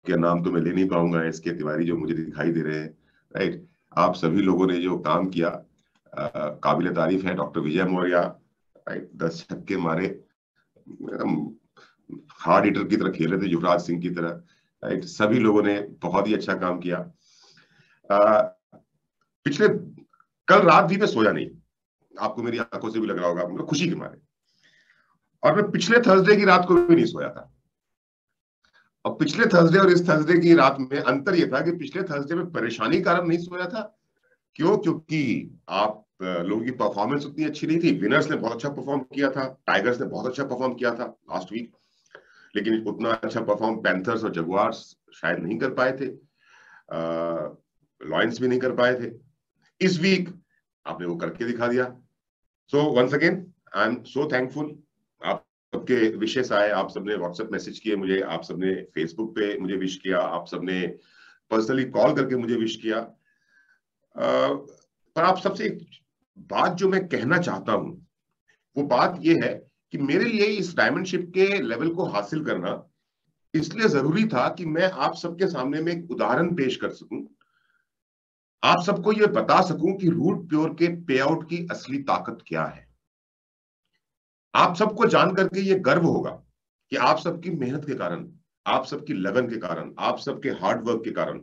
आपके नाम तो मैं ले नहीं पाऊंगा, एस के तिवारी जो मुझे दिखाई दे रहे हैं, राइट। आप सभी लोगों ने जो काम किया काबिल तारीफ है। डॉक्टर विजय मौर्य, राइट, 10 छक्के मारे, हार्ड हिटर की तरह खेल रहे थे, युवराज सिंह की तरह, राइट। सभी लोगों ने बहुत ही अच्छा काम किया। पिछले कल रात भी मैं सोया नहीं, आपको मेरी आंखों से भी लग रहा होगा, मतलब खुशी के मारे। और मैं पिछले थर्सडे की रात को भी नहीं सोया था। और पिछले थर्सडे और इस थर्सडे की रात में अंतर यह था कि पिछले थर्सडे में परेशानी कारण नहीं सोया था। क्यों? क्योंकि आप लोगों की परफॉर्मेंस उतनी अच्छी नहीं थी। विनर्स ने बहुत अच्छा परफॉर्म किया था, टाइगर्स ने बहुत अच्छा परफॉर्म किया था लास्ट वीक, लेकिन उतना अच्छा परफॉर्म पैंथर्स और जगुआर्स शायद नहीं कर पाए थे, लॉयंस भी नहीं कर पाए थे। इस वीक आपने वो करके दिखा दिया। So once again I am so thankful. आप सबके विशेष आए, आप सबने व्हाट्सएप मैसेज किए मुझे, आप सबने फेसबुक पे मुझे विश किया, आप सबने पर्सनली कॉल करके मुझे विश किया। पर आप सबसे एक बात जो मैं कहना चाहता हूं, वो बात ये है कि मेरे लिए इस डायमंडशिप के लेवल को हासिल करना इसलिए जरूरी था कि मैं आप सबके सामने में एक उदाहरण पेश कर सकूं, आप सबको ये बता सकूं कि रूट प्योर के पे आउट की असली ताकत क्या है। आप सबको जान करके ये गर्व होगा कि आप सबकी मेहनत के कारण, आप सबकी लगन के कारण, आप सबके हार्ड वर्क के कारण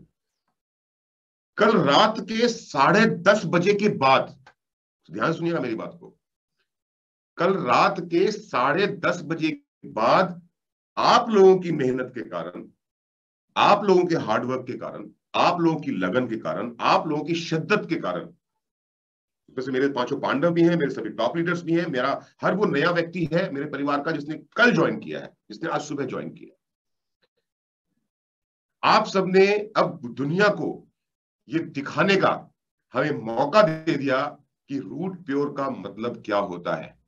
कल रात के 10:30 बजे के बाद, ध्यान सुनिएगा मेरी बात को, कल रात के 10:30 बजे के बाद आप लोगों की मेहनत के कारण, आप लोगों के हार्डवर्क के कारण, आप लोगों की लगन के कारण, आप लोगों की शिद्दत के कारण, जैसे मेरे 5 पांडव भी हैं, मेरे सभी टॉप लीडर्स भी हैं, मेरा हर वो नया व्यक्ति है मेरे परिवार का जिसने कल ज्वाइन किया है, जिसने आज सुबह ज्वाइन किया। आप सबने अब दुनिया को ये दिखाने का हमें मौका दे दिया कि रूट प्योर का मतलब क्या होता है।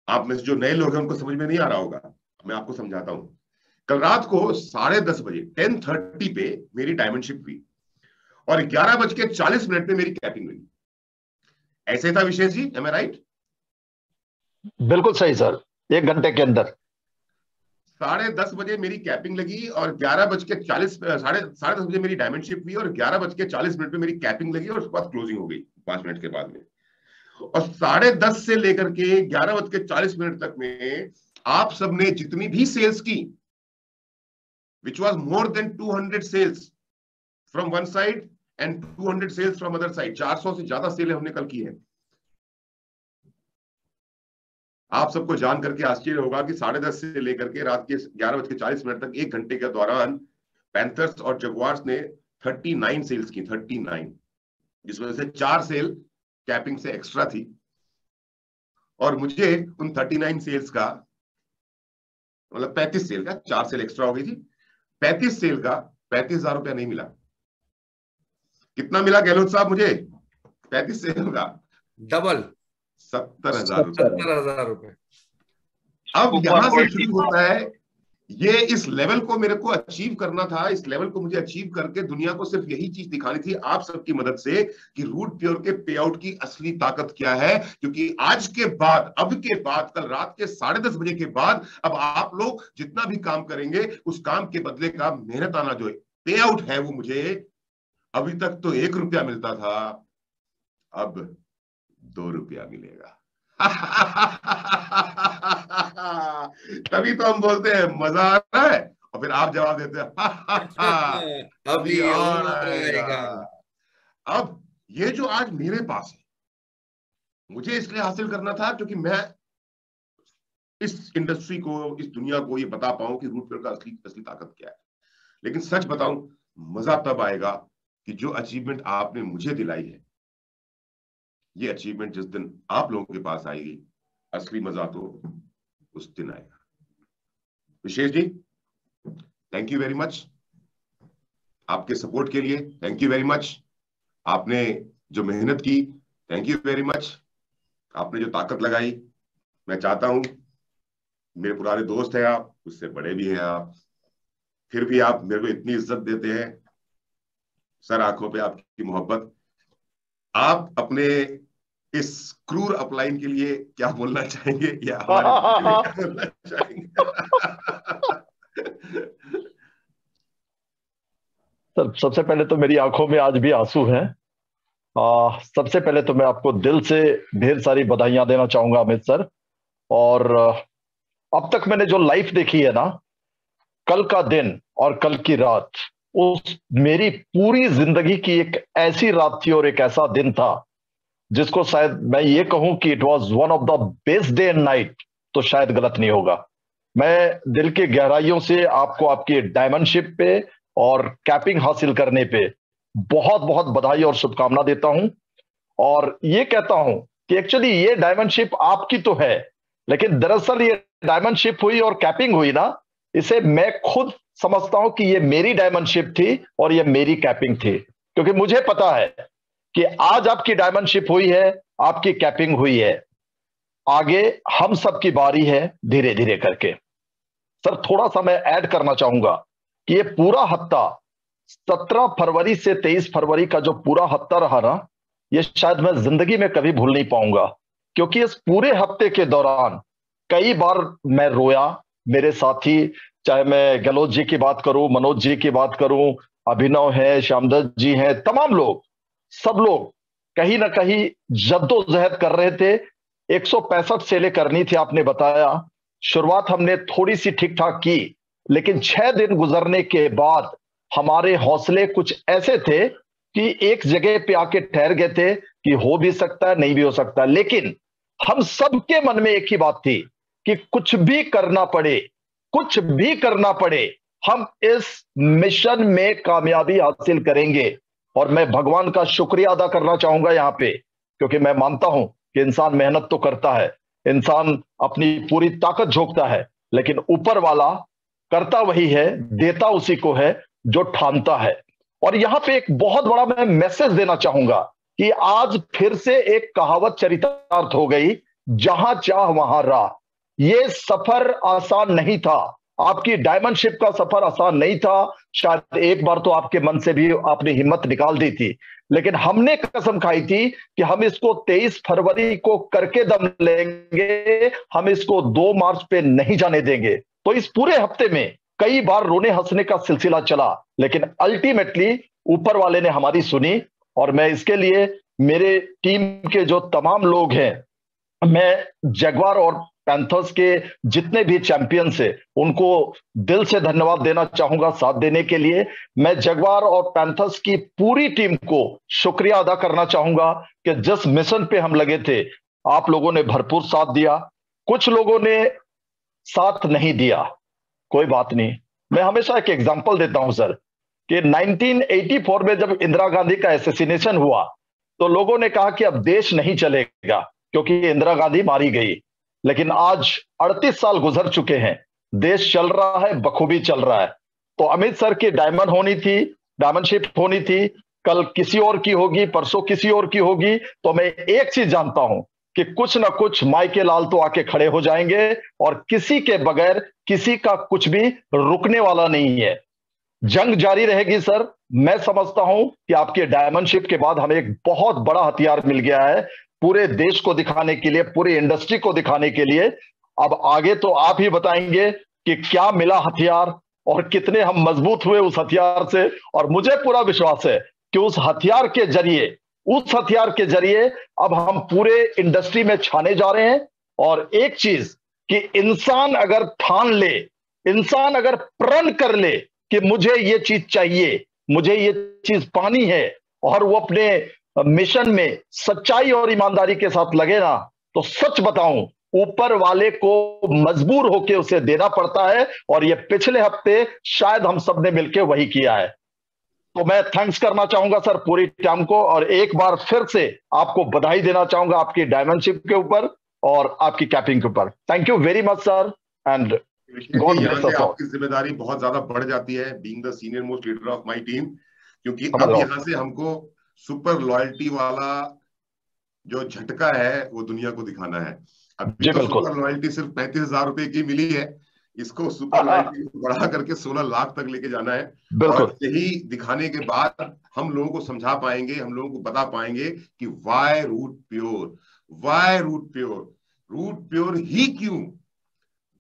आप में से जो नए लोग हैं उनको समझ में नहीं आ रहा होगा, मैं आपको समझाता हूं। कल रात को 10:30 बजे 10:30 पे मेरी डायमंडशिप हुई और 11:40 पे मेरी कैपिंग हुई। ऐसे था विशेष जी, एम आई राइट? बिल्कुल सही सर, 1 घंटे के अंदर। 10:30 बजे मेरी कैपिंग लगी और 11:40 साढ़े 10 बजे मेरी डायमंडशिप हुई और 11:40 पे मेरी कैपिंग लगी और उसके बाद क्लोजिंग हो गई 5 मिनट के बाद में। और 10:30 से लेकर के 11:40 तक में आप सबने जितनी भी सेल्स की, which was more than 200 sales from one side and 200 sales from other side, 400 से ज्यादा सेलें हमने कल की है। आप सबको जान करके आश्चर्य होगा कि 10:30 से लेकर के रात के 11:40 तक 1 घंटे के दौरान पैंथर्स और जगुआर्स ने 39 सेल्स की, 39, जिसमें से 4 सेल कैपिंग से एक्स्ट्रा थी। और मुझे उन 39 सेल्स का, मतलब 35 सेल का, 4 सेल एक्स्ट्रा हो गई थी, 35 सेल का 35,000 रुपया नहीं मिला। कितना मिला गहलोत साहब मुझे 35 सेल का? डबल, 70,000 रुपया। 70,000 रुपए। अब सुपर यहां से गोल्ड शुरू होता है, ये इस लेवल को मेरे को अचीव करना था। इस लेवल को मुझे अचीव करके दुनिया को सिर्फ यही चीज दिखानी थी आप सबकी मदद से कि रूट प्योर के पे आउट की असली ताकत क्या है। क्योंकि आज के बाद, अब के बाद, कल रात के 10:30 बजे के बाद अब आप लोग जितना भी काम करेंगे उस काम के बदले का मेहनत आना जो पे आउट है वो मुझे, अभी तक तो 1 रुपया मिलता था, अब 2 रुपया मिलेगा। तभी तो हम बोलते हैं मजा आ रहा है, और फिर आप जवाब देते हैं अभी अभी और और आएगा। आएगा। अब ये जो आज मेरे पास है, मुझे इसलिए हासिल करना था क्योंकि मैं इस इंडस्ट्री को, इस दुनिया को ये बता पाऊं कि रूट पेयर का असली असली ताकत क्या है। लेकिन सच बताऊं, मजा तब आएगा कि जो अचीवमेंट आपने मुझे दिलाई है, ये अचीवमेंट जिस दिन आप लोगों के पास आएगी, असली मजा तो उस दिन आएगा। विशेष जी, थैंक यू वेरी मच आपके सपोर्ट के लिए, थैंक यू वेरी मच आपने जो मेहनत की, थैंक यू वेरी मच आपने जो ताकत लगाई। मैं चाहता हूं, मेरे पुराने दोस्त हैं आप, उससे बड़े भी हैं आप, फिर भी आप मेरे को इतनी इज्जत देते हैं, सर आंखों पे आपकी मोहब्बत। आप अपने इस क्रूर अपलाइन के लिए क्या बोलना चाहेंगे, या हमारे के लिए क्या बोलना चाहेंगे? सर सबसे पहले तो मेरी आंखों में आज भी आंसू हैं। सबसे पहले तो मैं आपको दिल से ढेर सारी बधाइयां देना चाहूंगा अमित सर। और अब तक मैंने जो लाइफ देखी है ना, कल का दिन और कल की रात, उस मेरी पूरी जिंदगी की एक ऐसी रात थी और एक ऐसा दिन था जिसको शायद मैं ये कहूं कि it was one of the best day and night, तो शायद गलत नहीं होगा। मैं दिल के गहराइयों से आपको आपकी डायमंडशिप पे और कैपिंग हासिल करने पे बहुत बहुत बधाई और शुभकामना देता हूं। और ये कहता हूं कि एक्चुअली ये डायमंडशिप आपकी तो है, लेकिन दरअसल ये डायमंडशिप हुई और कैपिंग हुई ना, इसे मैं खुद समझता हूं कि ये मेरी डायमंडशिप थी और ये मेरी कैपिंग थी। क्योंकि मुझे पता है कि आज आपकी डायमंडशिप हुई है, आपकी कैपिंग हुई है, आगे हम सब की बारी है धीरे धीरे करके। सर थोड़ा सा मैं ऐड करना चाहूंगा कि ये पूरा हफ्ता 17 फरवरी से 23 फरवरी का जो पूरा हफ्ता रहा ना, ये शायद मैं जिंदगी में कभी भूल नहीं पाऊंगा। क्योंकि इस पूरे हफ्ते के दौरान कई बार मैं रोया। मेरे साथी, चाहे मैं गहलोत जी की बात करूं, मनोज जी की बात करूं, अभिनव है, श्यामदत्त जी हैं, तमाम लोग, सब लोग कहीं ना कहीं जद्दोजहद कर रहे थे। 165 सेलें करनी थी, आपने बताया। शुरुआत हमने थोड़ी सी ठीक ठाक की, लेकिन 6 दिन गुजरने के बाद हमारे हौसले कुछ ऐसे थे कि एक जगह पे आके ठहर गए थे कि हो भी सकता है, नहीं भी हो सकता। लेकिन हम सबके मन में एक ही बात थी कि कुछ भी करना पड़े, कुछ भी करना पड़े, हम इस मिशन में कामयाबी हासिल करेंगे। और मैं भगवान का शुक्रिया अदा करना चाहूंगा यहां पे, क्योंकि मैं मानता हूं कि इंसान मेहनत तो करता है, इंसान अपनी पूरी ताकत झोंकता है, लेकिन ऊपर वाला करता वही है, देता उसी को है जो ठानता है। और यहां पे एक बहुत बड़ा मैं मैसेज देना चाहूंगा कि आज फिर से एक कहावत चरितार्थ हो गई, जहां चाह वहां राह। ये सफर आसान नहीं था, आपकी डायमंडशिप का सफर आसान नहीं था। शायद एक बार तो आपके मन से भी आपने हिम्मत निकाल दी थी, लेकिन हमने कसम खाई थी कि हम इसको 23 फरवरी को करके दम लेंगे, हम इसको 2 मार्च पे नहीं जाने देंगे। तो इस पूरे हफ्ते में कई बार रोने हंसने का सिलसिला चला, लेकिन अल्टीमेटली ऊपर वाले ने हमारी सुनी। और मैं इसके लिए मेरे टीम के जो तमाम लोग हैं, मैं जगुआर और पैंथर्स के जितने भी चैंपियंस हैं, उनको दिल से धन्यवाद देना चाहूंगा साथ देने के लिए। मैं जगुआर और पैंथर्स की पूरी टीम को शुक्रिया अदा करना चाहूंगा कि जिस मिशन पे हम लगे थे, आप लोगों ने भरपूर साथ दिया। कुछ लोगों ने साथ नहीं दिया, कोई बात नहीं। मैं हमेशा एक एग्जांपल देता हूं सर, कि 1984 में जब इंदिरा गांधी का एसेसिनेशन हुआ, तो लोगों ने कहा कि अब देश नहीं चलेगा क्योंकि इंदिरा गांधी मारी गई। लेकिन आज 38 साल गुजर चुके हैं, देश चल रहा है, बखूबी चल रहा है। तो अमित सर की डायमंड होनी थी, डायमंडशिप होनी थी, कल किसी और की होगी, परसों किसी और की होगी। तो मैं एक चीज जानता हूं कि कुछ ना कुछ माइके लाल तो आके खड़े हो जाएंगे, और किसी के बगैर किसी का कुछ भी रुकने वाला नहीं है। जंग जारी रहेगी सर। मैं समझता हूं कि आपके डायमंडशिप के बाद हमें एक बहुत बड़ा हथियार मिल गया है, पूरे देश को दिखाने के लिए, पूरी इंडस्ट्री को दिखाने के लिए। अब आगे तो आप ही बताएंगे कि क्या मिला हथियार और कितने हम मजबूत हुए उस हथियार से। और मुझे पूरा विश्वास है कि उस हथियार के जरिए अब हम पूरे इंडस्ट्री में छाने जा रहे हैं। और एक चीज कि इंसान अगर ठान ले, इंसान अगर प्रण कर ले कि मुझे ये चीज चाहिए, मुझे ये चीज पानी है, और वो अपने मिशन में सच्चाई और ईमानदारी के साथ लगे ना, तो सच बताऊं, ऊपर वाले को मजबूर होकर उसे देना पड़ता है। और ये पिछले हफ्ते शायद हम सब ने मिलकर वही किया है। तो मैं थैंक्स करना चाहूंगा सर पूरी टीम को, और एक बार फिर से आपको बधाई देना चाहूंगा आपकी डायमंडशिप के ऊपर और आपकी कैपिंग के ऊपर। Thank you very much sir, and God यहाँ ब्लेस से अस ऑल। आपकी जिम्मेदारी बहुत ज्यादा बढ़ जाती है, being the senior most leader of my team, क्योंकि समझ अब रहा यहाँ से हमको सुपर लॉयल्टी वाला जो झटका है वो दुनिया को दिखाना है। हूं अभी जी, तो बिल्कुल। सुपर लॉयल्टी सिर्फ 35,000 रुपए की मिली है, इसको सुपर लॉयल्टी बढ़ा करके 16 लाख तक लेके जाना है। और बिल्कुल। यही दिखाने के बाद हम लोगों को समझा पाएंगे, हम लोगों को बता पाएंगे कि why root pure, why root pure, root pure ही क्यों।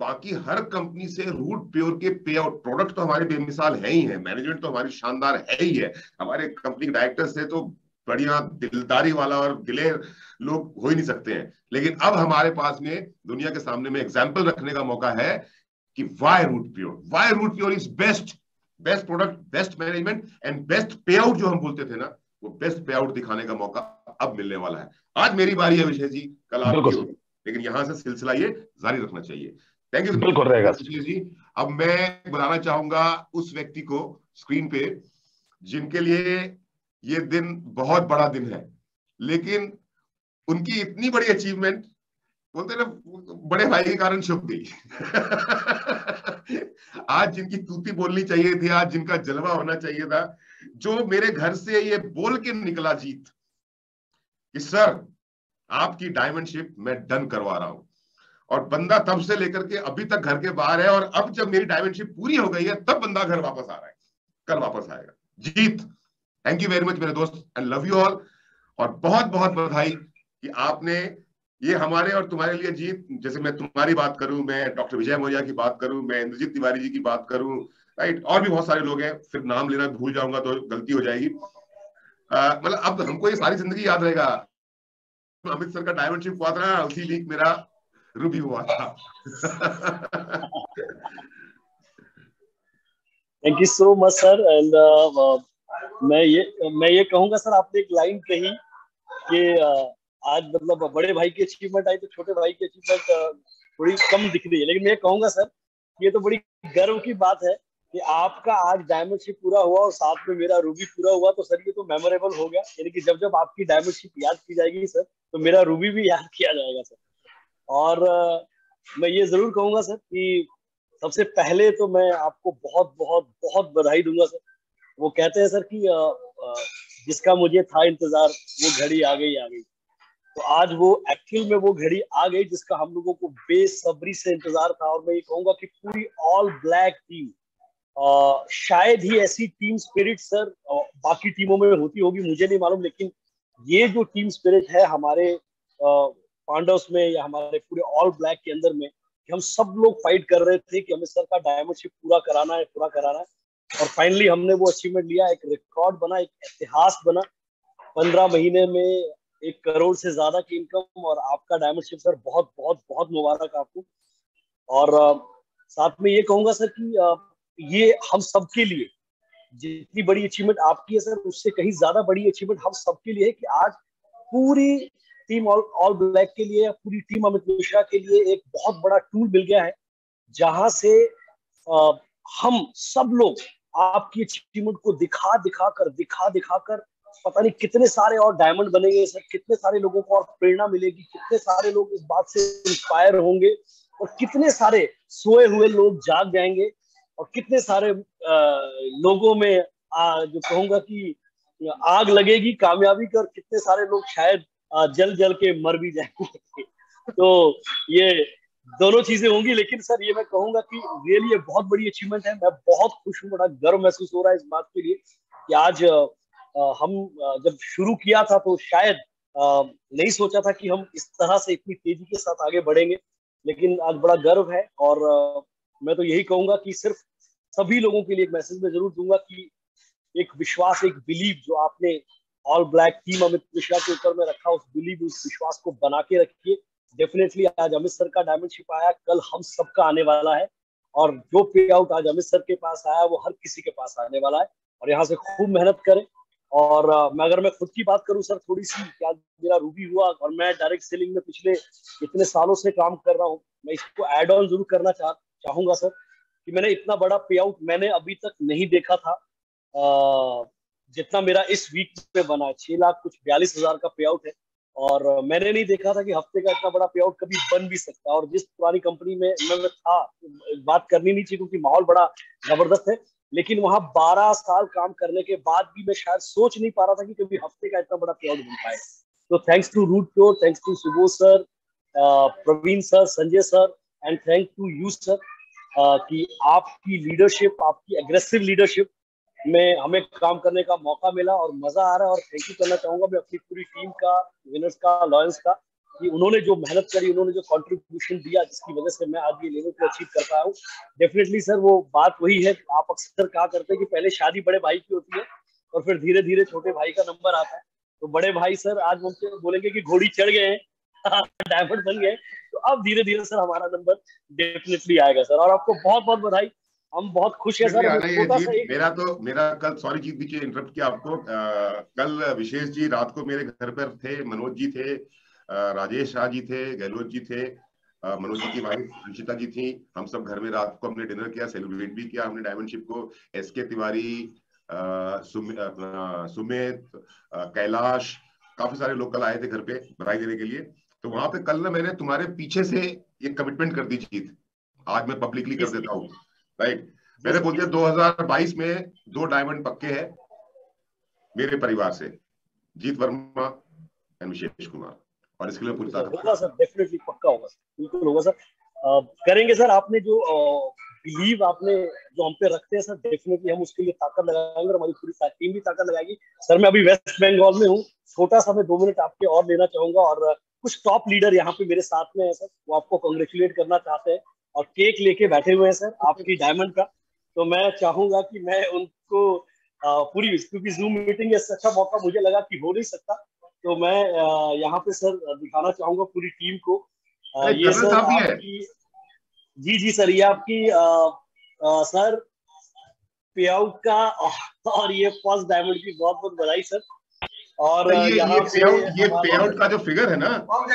बाकी हर कंपनी से रूट प्योर के पे आउट, प्रोडक्ट तो हमारे बेमिसाल है ही है, मैनेजमेंट तो हमारी शानदार है ही है, हमारे कंपनी के डायरेक्टर से तो बढ़िया दिलदारी वाला और दिलेर लोग हो ही नहीं सकते हैं। लेकिन अब हमारे पास में दुनिया के सामने में एग्जाम्पल रखने का मौका है कि why root pure, why root Pure is best, best product, best management and best pay out जो हम बोलते थे ना, वो बेस्ट पे आउट दिखाने का मौका अब मिलने वाला है। आज मेरी बारी है विजय जी, कल आपकी होगी, लेकिन यहां से सिलसिला ये जारी रखना चाहिए। थैंक यू बिल्कुल रहेगा जी। अब मैं बुलाना चाहूंगा उस व्यक्ति को स्क्रीन पे जिनके लिए ये दिन बहुत बड़ा दिन है, लेकिन उनकी इतनी बड़ी अचीवमेंट, बोलते ना बड़े भाई के कारण छुप गई। आज जिनकी तूती बोलनी चाहिए थी, आज जिनका जलवा होना चाहिए था, जो मेरे घर से ये बोल के निकला जीत कि सर आपकी डायमंड शिप मैं डन करवा रहा हूं, और बंदा तब से लेकर के अभी तक घर के बाहर है, और अब जब मेरी डायमंड शिप पूरी हो गई है तब बंदा घर वापस आ रहा है, कल वापस आएगा। जीत, थैंक यू वेरी मच मेरे दोस्त, एंड लव यू ऑल, और बहुत बहुत बधाई कि आपने ये हमारे और तुम्हारे लिए जीत। जैसे मैं तुम्हारी बात करूं, मैं डॉक्टर विजय मौर्य की बात करूं, मैं इंद्रजीत तिवारी जी की बात करूं, राइट, और भी बहुत सारे लोग हैं, फिर नाम लेना भूल जाऊंगा तो गलती हो जाएगी। मतलब अब हमको ये सारी जिंदगी याद रहेगा, अमित सर का डायमंड शिप हुआ था, उसी वीक मेरा रूबी हुआ था। Thank you so much sir. And मैं ये कहूंगा सर, आपने एक लाइन कही कि आज मतलब बड़े भाई की अचीवमेंट आई तो छोटे भाई की अचीवमेंट थोड़ी कम दिख रही है, लेकिन मैं कहूंगा सर ये तो बड़ी गर्व की बात है कि आपका आज डायमंड शिप पूरा हुआ और साथ में मेरा रूबी पूरा हुआ, तो सर ये तो मेमोरेबल हो गया। यानी कि जब जब आपकी डायमंड शिप याद की जाएगी सर, तो मेरा रूबी भी याद किया जाएगा सर। और मैं ये जरूर कहूंगा सर कि सबसे पहले तो मैं आपको बहुत बहुत बहुत बधाई दूंगा सर। वो कहते हैं सर कि जिसका मुझे था इंतजार वो घड़ी आ गई। तो आज वो एक्चुअल में वो घड़ी आ गई जिसका हम लोगों को बेसब्री से इंतजार था। और मैं ये कहूंगा कि पूरी ऑल ब्लैक टीम, शायद ही ऐसी टीम स्पिरिट सर बाकी टीमों में होती होगी, मुझे नहीं मालूम, लेकिन ये जो टीम स्पिरिट है हमारे पांडव्स में या हमारे पूरे ऑल ब्लैक के अंदर में, कि हम सब लोग फाइट कर रहे थे कि हमें सर का डायमंड शिप पूरा कराना है। और फाइनली हमने वो अचीवमेंट लिया, एक रिकॉर्ड बना, एक इतिहास बना। 15 महीने में 1 करोड़ से ज्यादा की इनकम, और आपका डायमंड शिप सर बहुत बहुत बहुत मुबारक आपको। और साथ में ये कहूंगा सर कि ये हम सबके लिए जितनी बड़ी अचीवमेंट आपकी है सर, उससे कहीं ज्यादा बड़ी अचीवमेंट हम सबके लिए है कि आज पूरी टीम ऑल ब्लैक के लिए, पूरी टीम अमित मिश्रा के लिए एक बहुत बड़ा टूल मिल गया है, जहां से हम सब लोग आपकी अचीवमेंट को दिखा दिखाकर पता नहीं कितने सारे और डायमंड बनेंगे सर, कितने सारे लोगों को और प्रेरणा मिलेगी, कितने सारे लोग इस बात से इंस्पायर होंगे, और कितने सारे सोए हुए लोग जाग जाएंगे, और कितने सारे लोगों में जो कहूंगा कि आग लगेगी कामयाबी की, और कितने सारे लोग शायद जल जल के मर भी जाएंगे। तो ये दोनों चीजें होंगी, लेकिन सर ये मैं कहूंगा कि रियली ये बहुत बड़ी अचीवमेंट है। मैं बहुत खुश हूँ, बड़ा गर्व महसूस हो रहा है इस बात के लिए कि आज हम जब शुरू किया था तो शायद नहीं सोचा था कि हम इस तरह से इतनी तेजी के साथ आगे बढ़ेंगे, लेकिन आज बड़ा गर्व है। और मैं तो यही कहूंगा कि सिर्फ सभी लोगों के लिए एक मैसेज में जरूर दूंगा कि एक विश्वास, एक बिलीव जो आपने all black team Amit Mishra के ऊपर में रखा, उस बिलीव, उस विश्वास को बना के रखिए। डेफिनेटली आज अमित सर का डायमंड शिप आया, कल हम सबका आने वाला है, और जो पे आउट आज अमित सर के पास आया वो हर किसी के पास आने वाला है। और यहाँ से खूब मेहनत करें। और अगर मैं खुद की बात करूं सर थोड़ी सी, क्या मेरा रूबी हुआ और मैं डायरेक्ट सेलिंग में पिछले इतने सालों से काम कर रहा हूं, मैं इसको एड ऑन जरूर करना चाहूंगा सर कि मैंने इतना बड़ा पे आउट मैंने अभी तक नहीं देखा था जितना मेरा इस वीक में बना है। 6,42,000 का पे आउट है, और मैंने नहीं देखा था कि हफ्ते का इतना बड़ा पे आउट कभी बन भी सकता है। और जिस पुरानी कंपनी में मैं था, बात करनी नहीं चाहिए क्योंकि माहौल बड़ा जबरदस्त है, लेकिन वहां 12 साल काम करने के बाद भी मैं शायद सोच नहीं पा रहा था कि कभी हफ्ते का इतना बड़ा पे आउट बन पाए। तो thanks to Root Pure, thanks to Subodh sir, Praveen sir, Sanjay sir, and thank to you sir कि आपकी लीडरशिप, आपकी एग्रेसिव लीडरशिप में हमें काम करने का मौका मिला और मजा आ रहा है। और थैंक यू करना चाहूंगा मैं अपनी पूरी टीम का, विनर्स का, लॉयंस का, कि उन्होंने जो मेहनत करी, उन्होंने जो कंट्रीब्यूशन दिया, जिसकी वजह से मैं आज ये लेवल को अचीव कर पाया हूँ। डेफिनेटली सर वो बात वही है, आप अक्सर कहा करते हैं कि पहले शादी बड़े भाई की होती है और फिर धीरे धीरे छोटे भाई का नंबर आता है। तो बड़े भाई सर आज मुझसे बोलेंगे कि घोड़ी चढ़ गए हैं डायमंड बन गए, तो अब धीरे धीरे सर हमारा नंबर डेफिनेटली आएगा सर। और आपको बहुत बहुत बधाई, हम बहुत खुश हैं सर। छोटा सा एक मेरा कल, सॉरी जीत बीच इंटरप्ट किया आपको, कल विशेष जी रात को मेरे घर पर थे, मनोज जी थे, राजेश शाह जी थे, गहलोत जी थे, मनोज जी की वाइफ अंशिता जी थी। हम सब घर में रात को हमने डिनर किया, सेलिब्रेट भी किया हमने डायमंडशिप को। एसके तिवारी, सुमित, कैलाश, काफी सारे लोग कल आए थे घर पे बधाई देने के लिए। तो वहां पे कल ना मैंने तुम्हारे पीछे से एक कमिटमेंट कर दी जीत, आज मैं पब्लिकली कर देता हूँ, राइट। मैंने बोल दिया 2022 में 2 डायमंड पक्के हैं मेरे परिवार से, जीत वर्मा एंड विशेष कुमार, और इसके लिए पूरी ताकत होगा सर, डेफिनेटली पक्का होगा सर, बिल्कुल होगा सर। करेंगे सर। आपने जो बिलीव आपने जो हम पे रखते हैं सर, डेफिनेटली हम उसके लिए ताकत लगाएंगे और हमारी पूरी टीम भी ताकत लगाएगी सर। मैं अभी वेस्ट बंगाल में हूँ, छोटा सा मैं 2 मिनट आपके और लेना चाहूंगा। और कुछ टॉप लीडर यहाँ पे मेरे साथ में है सर, वो आपको कॉन्ग्रेचुलेट करना चाहते हैं और केक लेके बैठे हुए हैं सर आपकी डायमंड का। तो मैं चाहूंगा कि मैं उनको पूरी, क्योंकि जूम मीटिंग इससे अच्छा मौका मुझे लगा कि हो नहीं सकता, तो मैं यहाँ पे सर दिखाना चाहूंगा पूरी टीम को। ये सर आपकी, जी जी सर, ये आपकी सर पे आउट का और ये फर्स्ट डायमंड की बहुत बहुत बधाई सर। और ये पे आउट का जो फिगर है ना,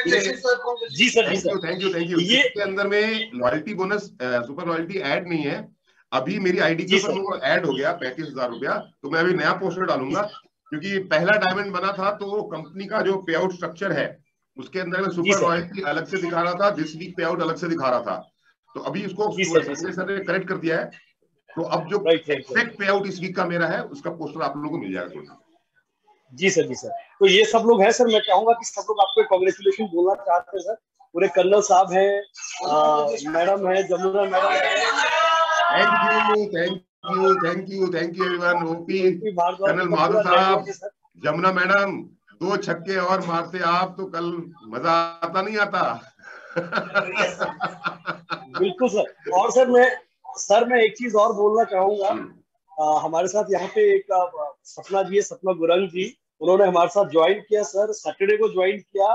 जी सर, जी सर, थैंक यू। ये इसके अंदर में loyalty bonus, super loyalty add नहीं है अभी, मेरी आईडी के ऊपर वो ऐड हो गया 35,000 रुपया। तो मैं अभी नया पोस्टर डालूंगा, क्योंकि पहला डायमंड बना था तो कंपनी का जो पे आउट स्ट्रक्चर है उसके अंदर में सुपर लॉयल्टी अलग से दिखा रहा था, दिस वीक पे आउट अलग से दिखा रहा था। तो अभी उसको सर ने करेक्ट कर दिया है। तो अब जो एग्जैक्ट पे आउट इस वीक का मेरा है उसका पोस्टर आप लोगों को मिल जाएगा। जी सर, जी सर। तो ये सब लोग हैं सर, मैं चाहूंगा कि सब लोग आपको कांग्रेचुलेशन बोलना चाहते हैं सर। पूरे कर्नल साहब हैं, मैडम है, जमुना मैडम है, thank you everyone. OP, colonel Madhav साहब, जमुना मैडम, 2 छक्के और मारते आप तो कल मजा आता नहीं आता। बिल्कुल सर। और सर मैं एक चीज और बोलना चाहूंगा। हमारे साथ यहाँ पे एक सपना जी है, सपना गुरंग जी, उन्होंने हमारे साथ ज्वाइन किया सर, सैटरडे को ज्वाइन किया।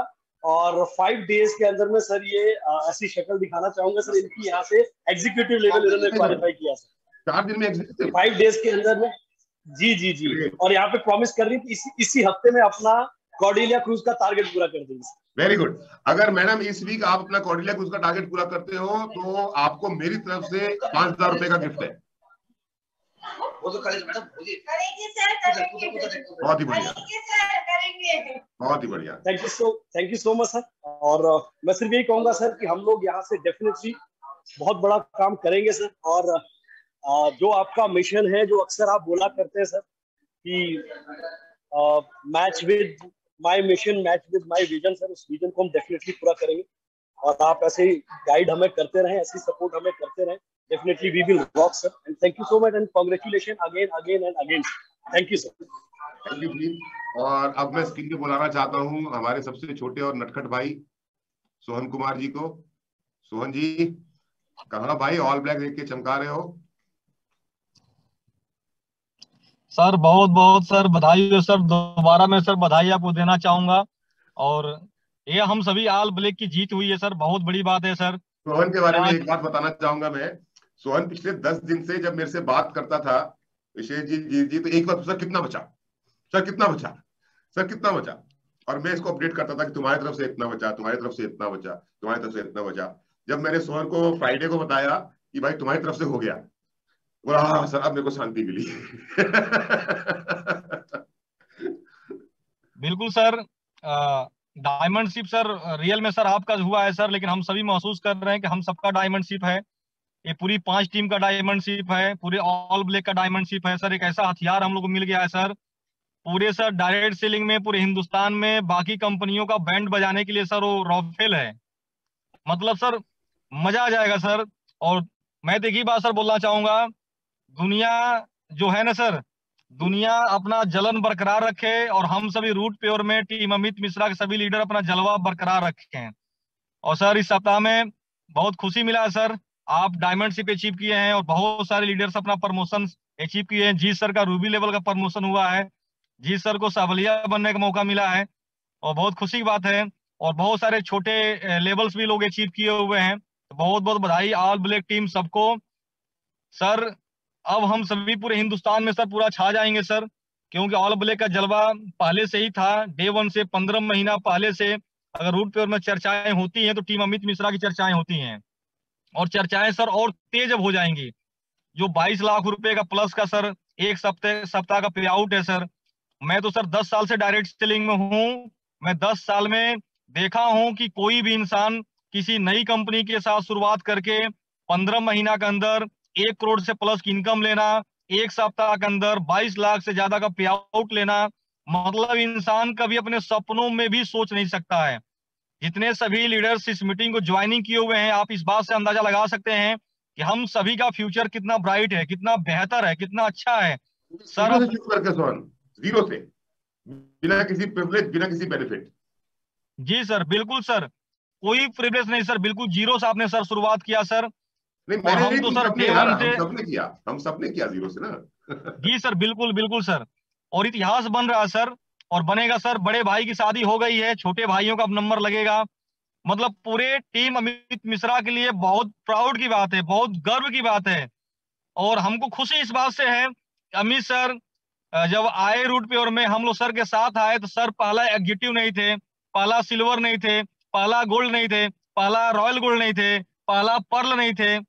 और 5 डेज के अंदर में सर ये ऐसी शक्ल दिखाना चाहूंगा सर, इनकी यहाँ से एग्जीक्यूटिव लेवल इन्होंने क्वालिफाई किया सर 4 दिन में एग्जीक्यूटिव, 5 डेज के अंदर में। जी जी जी। और यहाँ पे प्रॉमिस कर रही थी इसी हफ्ते में अपना कॉर्डेलिया क्रूज का टारगेट पूरा कर देंगे। Very good. अगर मैडम इस वीक आप अपना कॉर्डेलिया क्रूज का टारगेट पूरा करते हो तो आपको मेरी तरफ से 5,000 रुपए का गिफ्ट है। वो तो करेंगे मैडम, करेंगे सर, बहुत ही बढ़िया, बहुत ही बढ़िया। Thank you so much sir. और मैं सिर्फ यही कहूंगा सर कि हम लोग यहाँ से डेफिनेटली बहुत बड़ा काम करेंगे सर। और जो आपका मिशन है, जो अक्सर आप बोला करते हैं सर कि match with my mission, match with my vision sir, उस विजन को हम डेफिनेटली पूरा करेंगे। और आप ऐसे ही गाइड हमें करते रहें, ऐसी सपोर्ट हमें करते रहें, definitely we will rock sir, and thank you so much and congratulations again and again, thank you sir। Thank you जी। और अब मैं स्क्रीन पे बुलाना चाहता हूँ हमारे सबसे छोटे और नटखट भाई सोहन कुमार जी को। सोहन जी, कहाँ भाई ऑल ब्लैक देख के चमका रहे हो? सर बहुत बहुत सर बधाई हो सर, दोबारा मैं सर बधाई आपको देना चाहूंगा। और ये हम सभी ऑल ब्लैक की जीत हुई है सर, बहुत बड़ी बात है सर। सोहन के बारे में एक बात बताना चाहूंगा मैं। सोहन पिछले 10 दिन से जब मेरे से बात करता था, विशेष जी तो एक बार, सर कितना बचा, सर कितना बचा, सर कितना बचा, और मैं इसको अपडेट करता था कि तुम्हारी तरफ से इतना बचा, तुम्हारी तरफ से इतना बचा, तुम्हारी तरफ से इतना बचा। जब मैंने सोहन को फ्राइडे को बताया कि भाई तुम्हारी तरफ से हो गया, बोला हाँ सर अब मेरे को शांति मिली। बिल्कुल सर, डायमंडशिप सर रियल में सर आपका हुआ है सर, लेकिन हम सभी महसूस कर रहे हैं कि हम सबका डायमंडशिप है। ये पूरी 5 टीम का डायमंडशिप है, पूरे ऑल ब्लैक का डायमंडशिप है सर। एक ऐसा हथियार हम लोग को मिल गया है सर, पूरे सर डायरेक्ट सेलिंग में पूरे हिंदुस्तान में बाकी कंपनियों का बैंड बजाने के लिए सर वो रॉफेल है। मतलब सर मजा आ जाएगा सर। और मैं तो एक ही बात सर बोलना चाहूंगा, दुनिया जो है ना सर, दुनिया अपना जलन बरकरार रखे और हम सभी रूट प्योर में टीम अमित मिश्रा के सभी लीडर अपना जलवा बरकरार रखें। और सर इस सप्ताह में बहुत खुशी मिला है सर, आप डायमंडशिप अचीव किए हैं और बहुत सारे लीडर्स अपना प्रमोशन अचीव किए हैं। जी सर का रूबी लेवल का प्रमोशन हुआ है, जी सर को सावलिया बनने का मौका मिला है और बहुत खुशी की बात है। और बहुत सारे छोटे लेवल्स भी लोग अचीव किए हुए हैं, तो बहुत बहुत बधाई ऑल ब्लैक टीम सबको। सर अब हम सभी पूरे हिंदुस्तान में सर पूरा छा जाएंगे सर, क्योंकि ऑल ब्लैक का जलवा पहले से ही था, डे 1 से 15 महीना पहले से अगर रूट प्योर में चर्चाएं होती हैं तो टीम अमित मिश्रा की चर्चाएं होती हैं और चर्चाएं सर और तेज अब हो जाएंगी। जो 22 लाख रुपए का प्लस का सर एक सप्ताह का पे आउट है सर, मैं तो सर 10 साल से डायरेक्ट सेलिंग में हूँ। मैं 10 साल में देखा हूं कि कोई भी इंसान किसी नई कंपनी के साथ शुरुआत करके 15 महीना के अंदर 1 करोड़ से प्लस की इनकम लेना, एक सप्ताह के अंदर 22 लाख से ज्यादा का पे आउट लेना, मतलब इंसान कभी अपने सपनों में भी सोच नहीं सकता है। जितने सभी लीडर्स इस मीटिंग को ज्वाइनिंग किए हुए हैं, आप इस बात से अंदाजा लगा सकते हैं कि हम सभी का फ्यूचर कितना ब्राइट है, कितना बेहतर है, कितना अच्छा है सर। जीरो से शुरू करके सोहन, जीरो से, बिना किसी प्रिविलेज, बिना किसी बेनिफिट। जी सर, बिल्कुल सर, कोई प्रिविलेज नहीं सर, बिल्कुल जीरो से आपने सर शुरुआत किया सर। नहीं और मैंने हम नहीं, तो तुम सर सबने डे यार, 1 से, हम सबने किया जीरो से ना। जी सर, बिल्कुल बिल्कुल सर, और इतिहास बन रहा है सर और बनेगा सर। बड़े भाई की शादी हो गई है, छोटे भाइयों का अब नंबर लगेगा, मतलब पूरे टीम अमित मिश्रा के लिए बहुत प्राउड की बात है, बहुत गर्व की बात है। और हमको खुशी इस बात से है, अमित सर जब आए रूट प्योर में हम लोग सर के साथ आए तो सर पहला एग्जीक्यूटिव नहीं थे, पहला सिल्वर नहीं थे, पहला गोल्ड नहीं थे, पहला रॉयल गोल्ड नहीं थे, पहला पर्ल नहीं थे,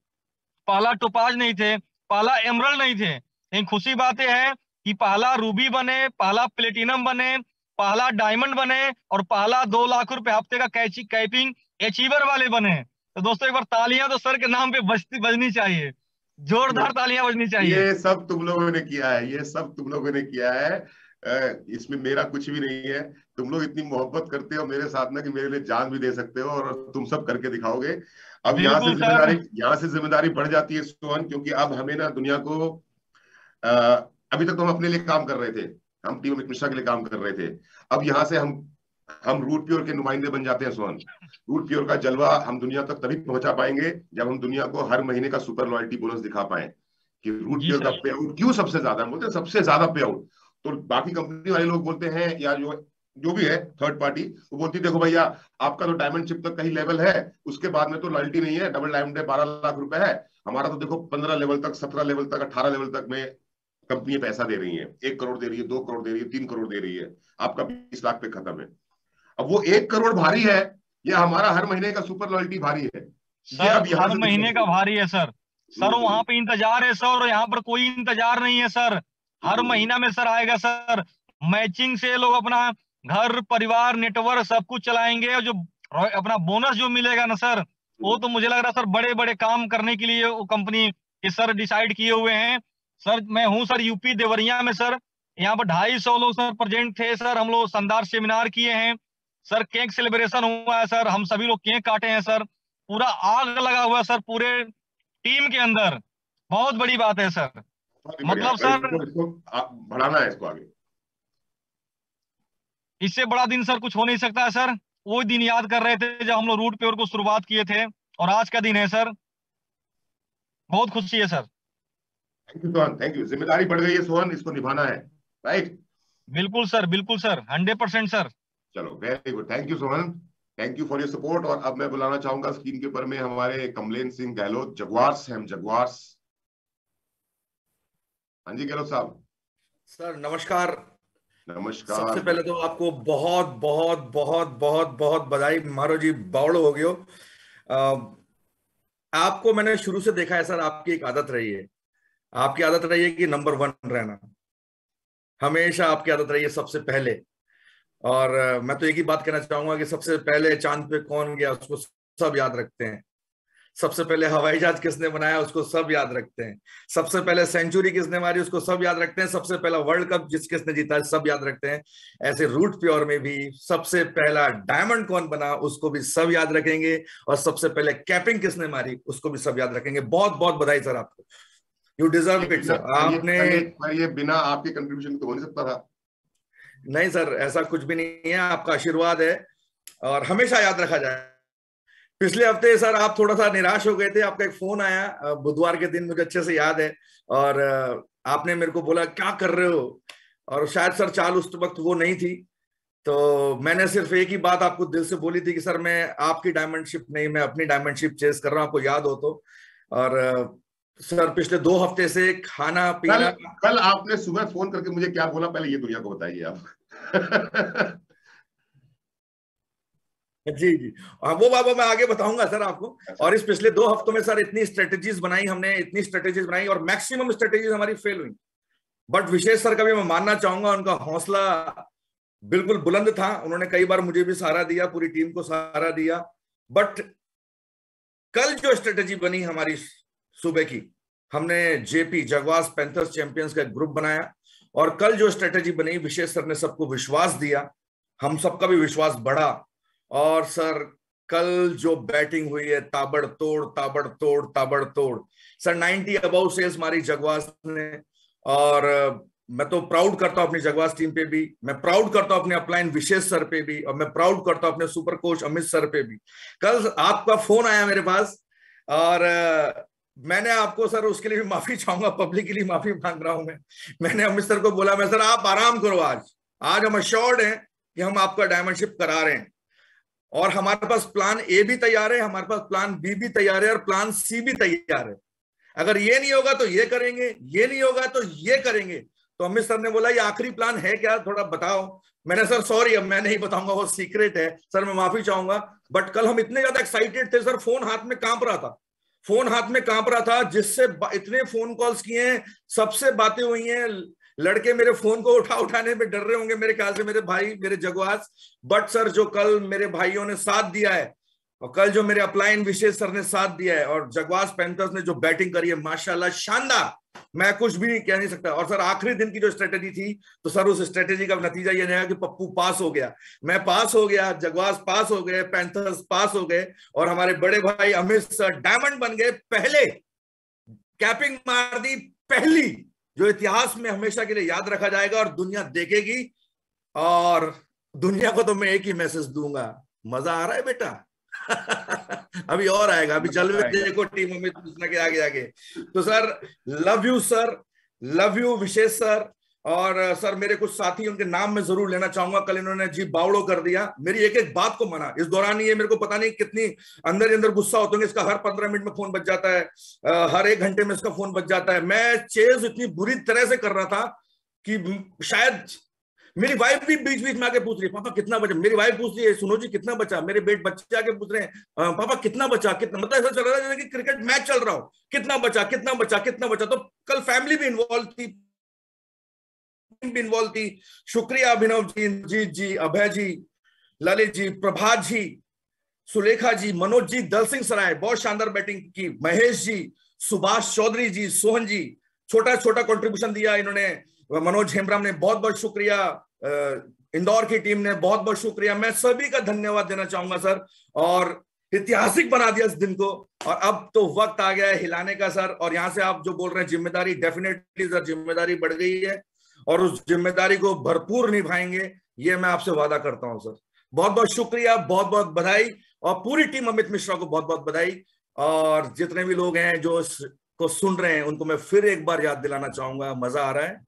पहला टोपाज नहीं थे, पहला एमरल्ड नहीं थे। लेकिन खुशी बात यह है कि पहला रूबी बने, पहला प्लेटिनम बने, पहला डायमंड बने और पहला 2 लाख रुपए हफ्ते का कैपिंग अचीवर वाले बने। तो दोस्तों एक बार तालियां तो सर के नाम पे बजनी चाहिए, जोरदार तालियां बजनी चाहिए। ये सब तुम लोगों ने किया है, ये सब तुम लोगों ने किया है। इसमें मेरा कुछ भी नहीं है। तुम लोग इतनी मोहब्बत करते हो मेरे साथ ना कि मेरे लिए जान भी दे सकते हो, और तुम सब करके दिखाओगे। अब बिल्कुल सर। यहाँ से जिम्मेदारी बढ़ जाती है सोहन, क्योंकि अब हमें ना दुनिया को, अ, अभी तक तो हम अपने लिए काम कर रहे थे, हम टीम अमित मिश्रा के लिए काम कर रहे थे। अब यहाँ से हम रूट प्योर के नुमाइंदे बन जाते हैं सोहन। रूट प्योर का जलवा हम दुनिया तक तभी पहुंचा पाएंगे जब हम दुनिया को हर महीने का सुपर लॉयल्टी बोनस दिखा पाए कि रूट जी प्योर का सर। पे आउट क्यों सबसे ज्यादा, बोलते हैं सबसे ज्यादा पे आउट। तो बाकी कंपनी वाले लोग बोलते हैं, या जो जो भी है थर्ड पार्टी, वो बोलती देखो भैया, आपका तो डायमंड शिप तक का ही लेवल है, उसके बाद में तो लॉयल्टी नहीं है, डबल डायमंड है 12 लाख रुपए है, हमारा तो देखो 15 लेवल तक, 17 लेवल तक, 18 लेवल तक में कंपनी पैसा दे रही है, 1 करोड़ दे रही है, 2 करोड़ दे रही है, 3 करोड़ दे रही है, आपका 20 लाख पे खत्म है। अब वो 1 करोड़ भारी है या हमारा हर महीने का सुपर लॉयल्टी भारी है, ये सर अब यहां हर से महीने का भारी है सर। सर वहां पे इंतजार है सर, और यहाँ पर कोई इंतजार नहीं है सर। हर महीना में सर आएगा सर, मैचिंग से लोग अपना घर परिवार नेटवर्क सब कुछ चलाएंगे, और जो अपना बोनस जो मिलेगा ना सर, वो तो मुझे लग रहा है सर बड़े बड़े काम करने के लिए वो कंपनी के सर डिसाइड किए हुए हैं। सर मैं हूँ सर यूपी देवरिया में सर, यहाँ पर 250 लोग सर प्रेजेंट थे सर, हम लोग शानदार सेमिनार किए हैं सर, केक सेलिब्रेशन हुआ है सर, हम सभी लोग केक काटे हैं सर, पूरा आग लगा हुआ है सर पूरे टीम के अंदर। बहुत बड़ी बात है सर, बहुत ही बढ़िया। मतलब सर इसको बढ़ाना है, इसको आगे। इससे बड़ा दिन सर कुछ हो नहीं सकता है सर। वो दिन याद कर रहे थे जब हम लोग रूट प्योर को शुरुआत किए थे, और आज का दिन है सर, बहुत खुशी है sir. Thank you Sohan, thank you. जिम्मेदारी बढ़ गई है सोहन, इसको निभाना है, राइट। बिल्कुल सर, बिल्कुल सर, 100% सर। चलो very good, thank you Sohan, thank you for your support. और अब मैं बुलाना चाहूंगा स्क्रीन के ऊपर में हमारे कमलेन सिंह गहलोत, जगुआर्स, हम जगुआर्स। हाँ जी गहलोत साहब। सर नमस्कार। नमस्कार। सबसे पहले तो आपको बहुत बहुत बहुत बहुत बहुत बधाई, मारो जी बावड़ हो गयो। आपको मैंने शुरू से देखा है सर, आपकी एक आदत रही है, आपकी आदत रही है कि नंबर 1 रहना, हमेशा आपकी आदत रही है सबसे पहले। और मैं तो एक ही बात कहना चाहूंगा कि सबसे पहले चांद पे कौन गया उसको सब याद रखते हैं, सबसे पहले हवाई जहाज किसने बनाया उसको सब याद रखते हैं, सबसे पहले सेंचुरी किसने मारी उसको सब याद रखते हैं, सबसे पहला वर्ल्ड कप किसने जीता है सब याद रखते हैं। ऐसे रूट प्योर में भी सबसे पहला डायमंड कौन बना उसको भी सब याद रखेंगे, और सबसे पहले कैपिंग किसने मारी उसको भी सब याद रखेंगे। बहुत बहुत बधाई सर आपको। You deserve it sir. आपने ये बिना आपके कंट्रीब्यूशन तो हो नहीं सकता था। नहीं सर, ऐसा कुछ भी नहीं है, आपका आशीर्वाद है और हमेशा याद रखा जाए। पिछले हफ्ते सर आप थोड़ा सा निराश हो गए थे, आपका एक फोन आया बुधवार के दिन, मुझे अच्छे से याद है, और आपने मेरे को बोला क्या कर रहे हो, और शायद सर चाल उस वक्त वो नहीं थी, तो मैंने सिर्फ एक ही बात आपको दिल से बोली थी कि सर मैं आपकी डायमंडशिप नहीं, मैं अपनी डायमंडशिप चेस कर रहा हूं, आपको याद हो तो। और सर पिछले 2 हफ्ते से खाना पीना कल आपने सुबह फोन करके मुझे क्या बोला, पहले ये दुनिया को बताइए आप। जी जी, वो बाबा मैं आगे बताऊंगा सर आपको। और इस पिछले 2 हफ्तों में सर इतनी स्ट्रेटेजीज बनाई हमने, इतनी स्ट्रेटेजीज बनाई, और मैक्सिमम स्ट्रेटेजीज हमारी फेल हुई। बट विशेष सर का भी मैं मानना चाहूंगा, उनका हौसला बिल्कुल बुलंद था, उन्होंने कई बार मुझे भी सहारा दिया, पूरी टीम को सहारा दिया। बट कल जो स्ट्रेटेजी बनी हमारी सुबह की, हमने जेपी जगवास पैंथर्स चैंपियंस का एक ग्रुप बनाया, और कल जो स्ट्रेटेजी बनी, विशेष सर ने सबको विश्वास दिया, हम सबका भी विश्वास बढ़ा। और सर कल जो बैटिंग हुई है, ताबड़तोड़ ताबड़तोड़ ताबड़तोड़ सर, 90 अबाउ सेल्स मारी जगवास ने। और मैं तो प्राउड करता हूं अपनी जगवास टीम पे भी, मैं प्राउड करता हूं अपने अपलाइन विशेष सर पे भी, और मैं प्राउड करता हूं अपने सुपर कोच अमित सर पे भी। कल आपका फोन आया मेरे पास, और मैंने आपको सर उसके लिए भी माफी चाहूंगा, पब्लिकली माफी मांग रहा हूं मैंने अमित सर को बोला, मैं सर आप आराम करो, आज हम अश्योर्ड हैं कि हम आपका डायमंडशिप करा रहे हैं, और हमारे पास प्लान ए भी तैयार है, हमारे पास प्लान बी भी तैयार है, और प्लान सी भी तैयार है। अगर ये नहीं होगा तो ये करेंगे, ये नहीं होगा तो ये करेंगे। तो अमित सर ने बोला ये आखिरी प्लान है क्या, थोड़ा बताओ। मैंने सर सॉरी, अब मैं नहीं बताऊंगा, वो सीक्रेट है सर, मैं माफी चाहूंगा। बट कल हम इतने ज्यादा एक्साइटेड थे सर, फोन हाथ में कांप रहा था, फोन हाथ में कांप रहा था, जिससे इतने फोन कॉल्स किए हैं, सबसे बातें हुई हैं, लड़के मेरे फोन को उठाने में डर रहे होंगे मेरे ख्याल से, मेरे भाई, मेरे जगवास। बट सर जो कल मेरे भाइयों ने साथ दिया है, और कल जो मेरे अपलाइन विशेष सर ने साथ दिया है, और जगवास पैंथर्स ने जो बैटिंग करी है, माशाल्लाह शानदार, मैं कुछ भी कह नहीं सकता। और सर आखिरी दिन की जो स्ट्रेटेजी थी, तो सर उस स्ट्रेटेजी का नतीजा ये रहेगा कि पप्पू पास हो गया, मैं पास हो गया, जगवास पास हो गए, पैंथर्स पास हो गए, और हमारे बड़े भाई अमित सर डायमंड बन गए, पहले कैपिंग मार दी, पहली, जो इतिहास में हमेशा के लिए याद रखा जाएगा और दुनिया देखेगी। और दुनिया को तो मैं एक ही मैसेज दूंगा, मजा आ रहा है बेटा। अभी और आएगा, अभी जलवे देखो टीम अमित मिश्रा के आगे आगे। तो sir love you sir, love you Vishesh sir. और सर मेरे कुछ साथी, उनके नाम मैं जरूर लेना चाहूंगा, कल इन्होंने जी बावड़ो कर दिया, मेरी एक एक बात को माना। इस दौरान ये मेरे को पता नहीं कितनी अंदर ही अंदर गुस्सा होते होंगे, इसका हर 15 मिनट में फोन बज जाता है, हर 1 घंटे में इसका फोन बज जाता है। मैं चेज इतनी बुरी तरह से कर रहा था कि शायद मेरी वाइफ भी बीच बीच में आके पूछ रही है, पापा कितना बचा, मेरी वाइफ पूछ रही है, सुनो जी कितना बचा, मेरे बच्चे आके पूछ रहे हैं, पापा कितना बचा, कितना, मतलब ऐसा चल रहा है जैसे कि क्रिकेट मैच चल रहा हो, कितना बचा कितना बचा कितना बचा। तो कल फैमिली भी इन्वॉल्व थी, भी इन्वॉल्व थी। शुक्रिया अभिनव जी, जी जी, अभय जी, ललित जी, प्रभात जी, सुलेखा जी, मनोज जी, दल सिंह सराय, बहुत शानदार बैटिंग की, महेश जी, सुभाष चौधरी जी, सोहन जी, छोटा छोटा कंट्रीब्यूशन दिया इन्होंने, मनोज हेम्ब्रम ने बहुत बहुत शुक्रिया, इंदौर की टीम ने बहुत बहुत शुक्रिया, मैं सभी का धन्यवाद देना चाहूंगा सर। और ऐतिहासिक बना दिया इस दिन को, और अब तो वक्त आ गया है हिलाने का सर। और यहां से आप जो बोल रहे हैं जिम्मेदारी, डेफिनेटली सर जिम्मेदारी बढ़ गई है, और उस जिम्मेदारी को भरपूर निभाएंगे, ये मैं आपसे वादा करता हूं सर। बहुत बहुत शुक्रिया, बहुत बहुत बधाई, और पूरी टीम अमित मिश्रा को बहुत बहुत बधाई। और जितने भी लोग हैं जो इसको सुन रहे हैं, उनको मैं फिर एक बार याद दिलाना चाहूंगा, मजा आ रहा है।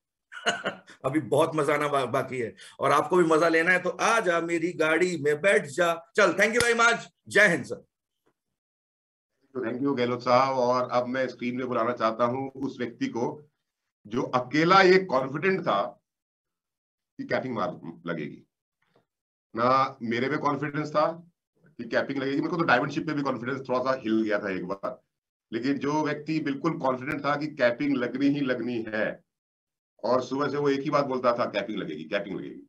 अभी बहुत मजा आना बाकी है, और आपको भी मजा लेना है तो आ जा मेरी गाड़ी में बैठ जा, चल। थैंक यू वेरी मच, जय Hind sir. Thank you Gehlot साहब। और अब मैं स्क्रीन में बुलाना चाहता हूं उस व्यक्ति को जो अकेला ये कॉन्फिडेंट था कि कैपिंग मार लगेगी। ना मेरे में कॉन्फिडेंस था कि कैपिंग लगेगी, मेरे को तो डायमंडशिप पे भी कॉन्फिडेंस थोड़ा सा हिल गया था एक बार, लेकिन जो व्यक्ति बिल्कुल कॉन्फिडेंट था कि कैपिंग लगनी ही लगनी है, और सुबह से वो एक ही बात बोलता था, कैपिंग लगेगी कैपिंग लगेगी,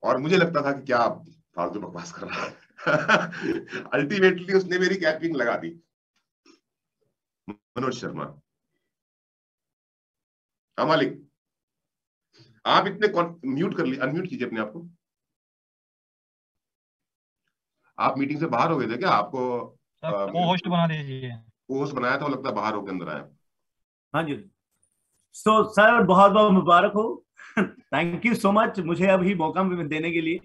और मुझे लगता था कि क्या फालतू बकवास कर रहा है। अल्टीमेटली उसने मेरी कैपिंग लगा दी। मनोज शर्मा, हाँ मालिक, आप इतने म्यूट कर ली, अनम्यूट कीजिए अपने आप को। आप मीटिंग से बाहर हो गए थे क्या? आपको को होस्ट बना दीजिए। को होस्ट बनाया था, लगता है बाहर होकर अंदर आया। हाँ जी। सो सर बहुत बहुत मुबारक हो। थैंक यू सो मच मुझे अभी मौका देने के लिए।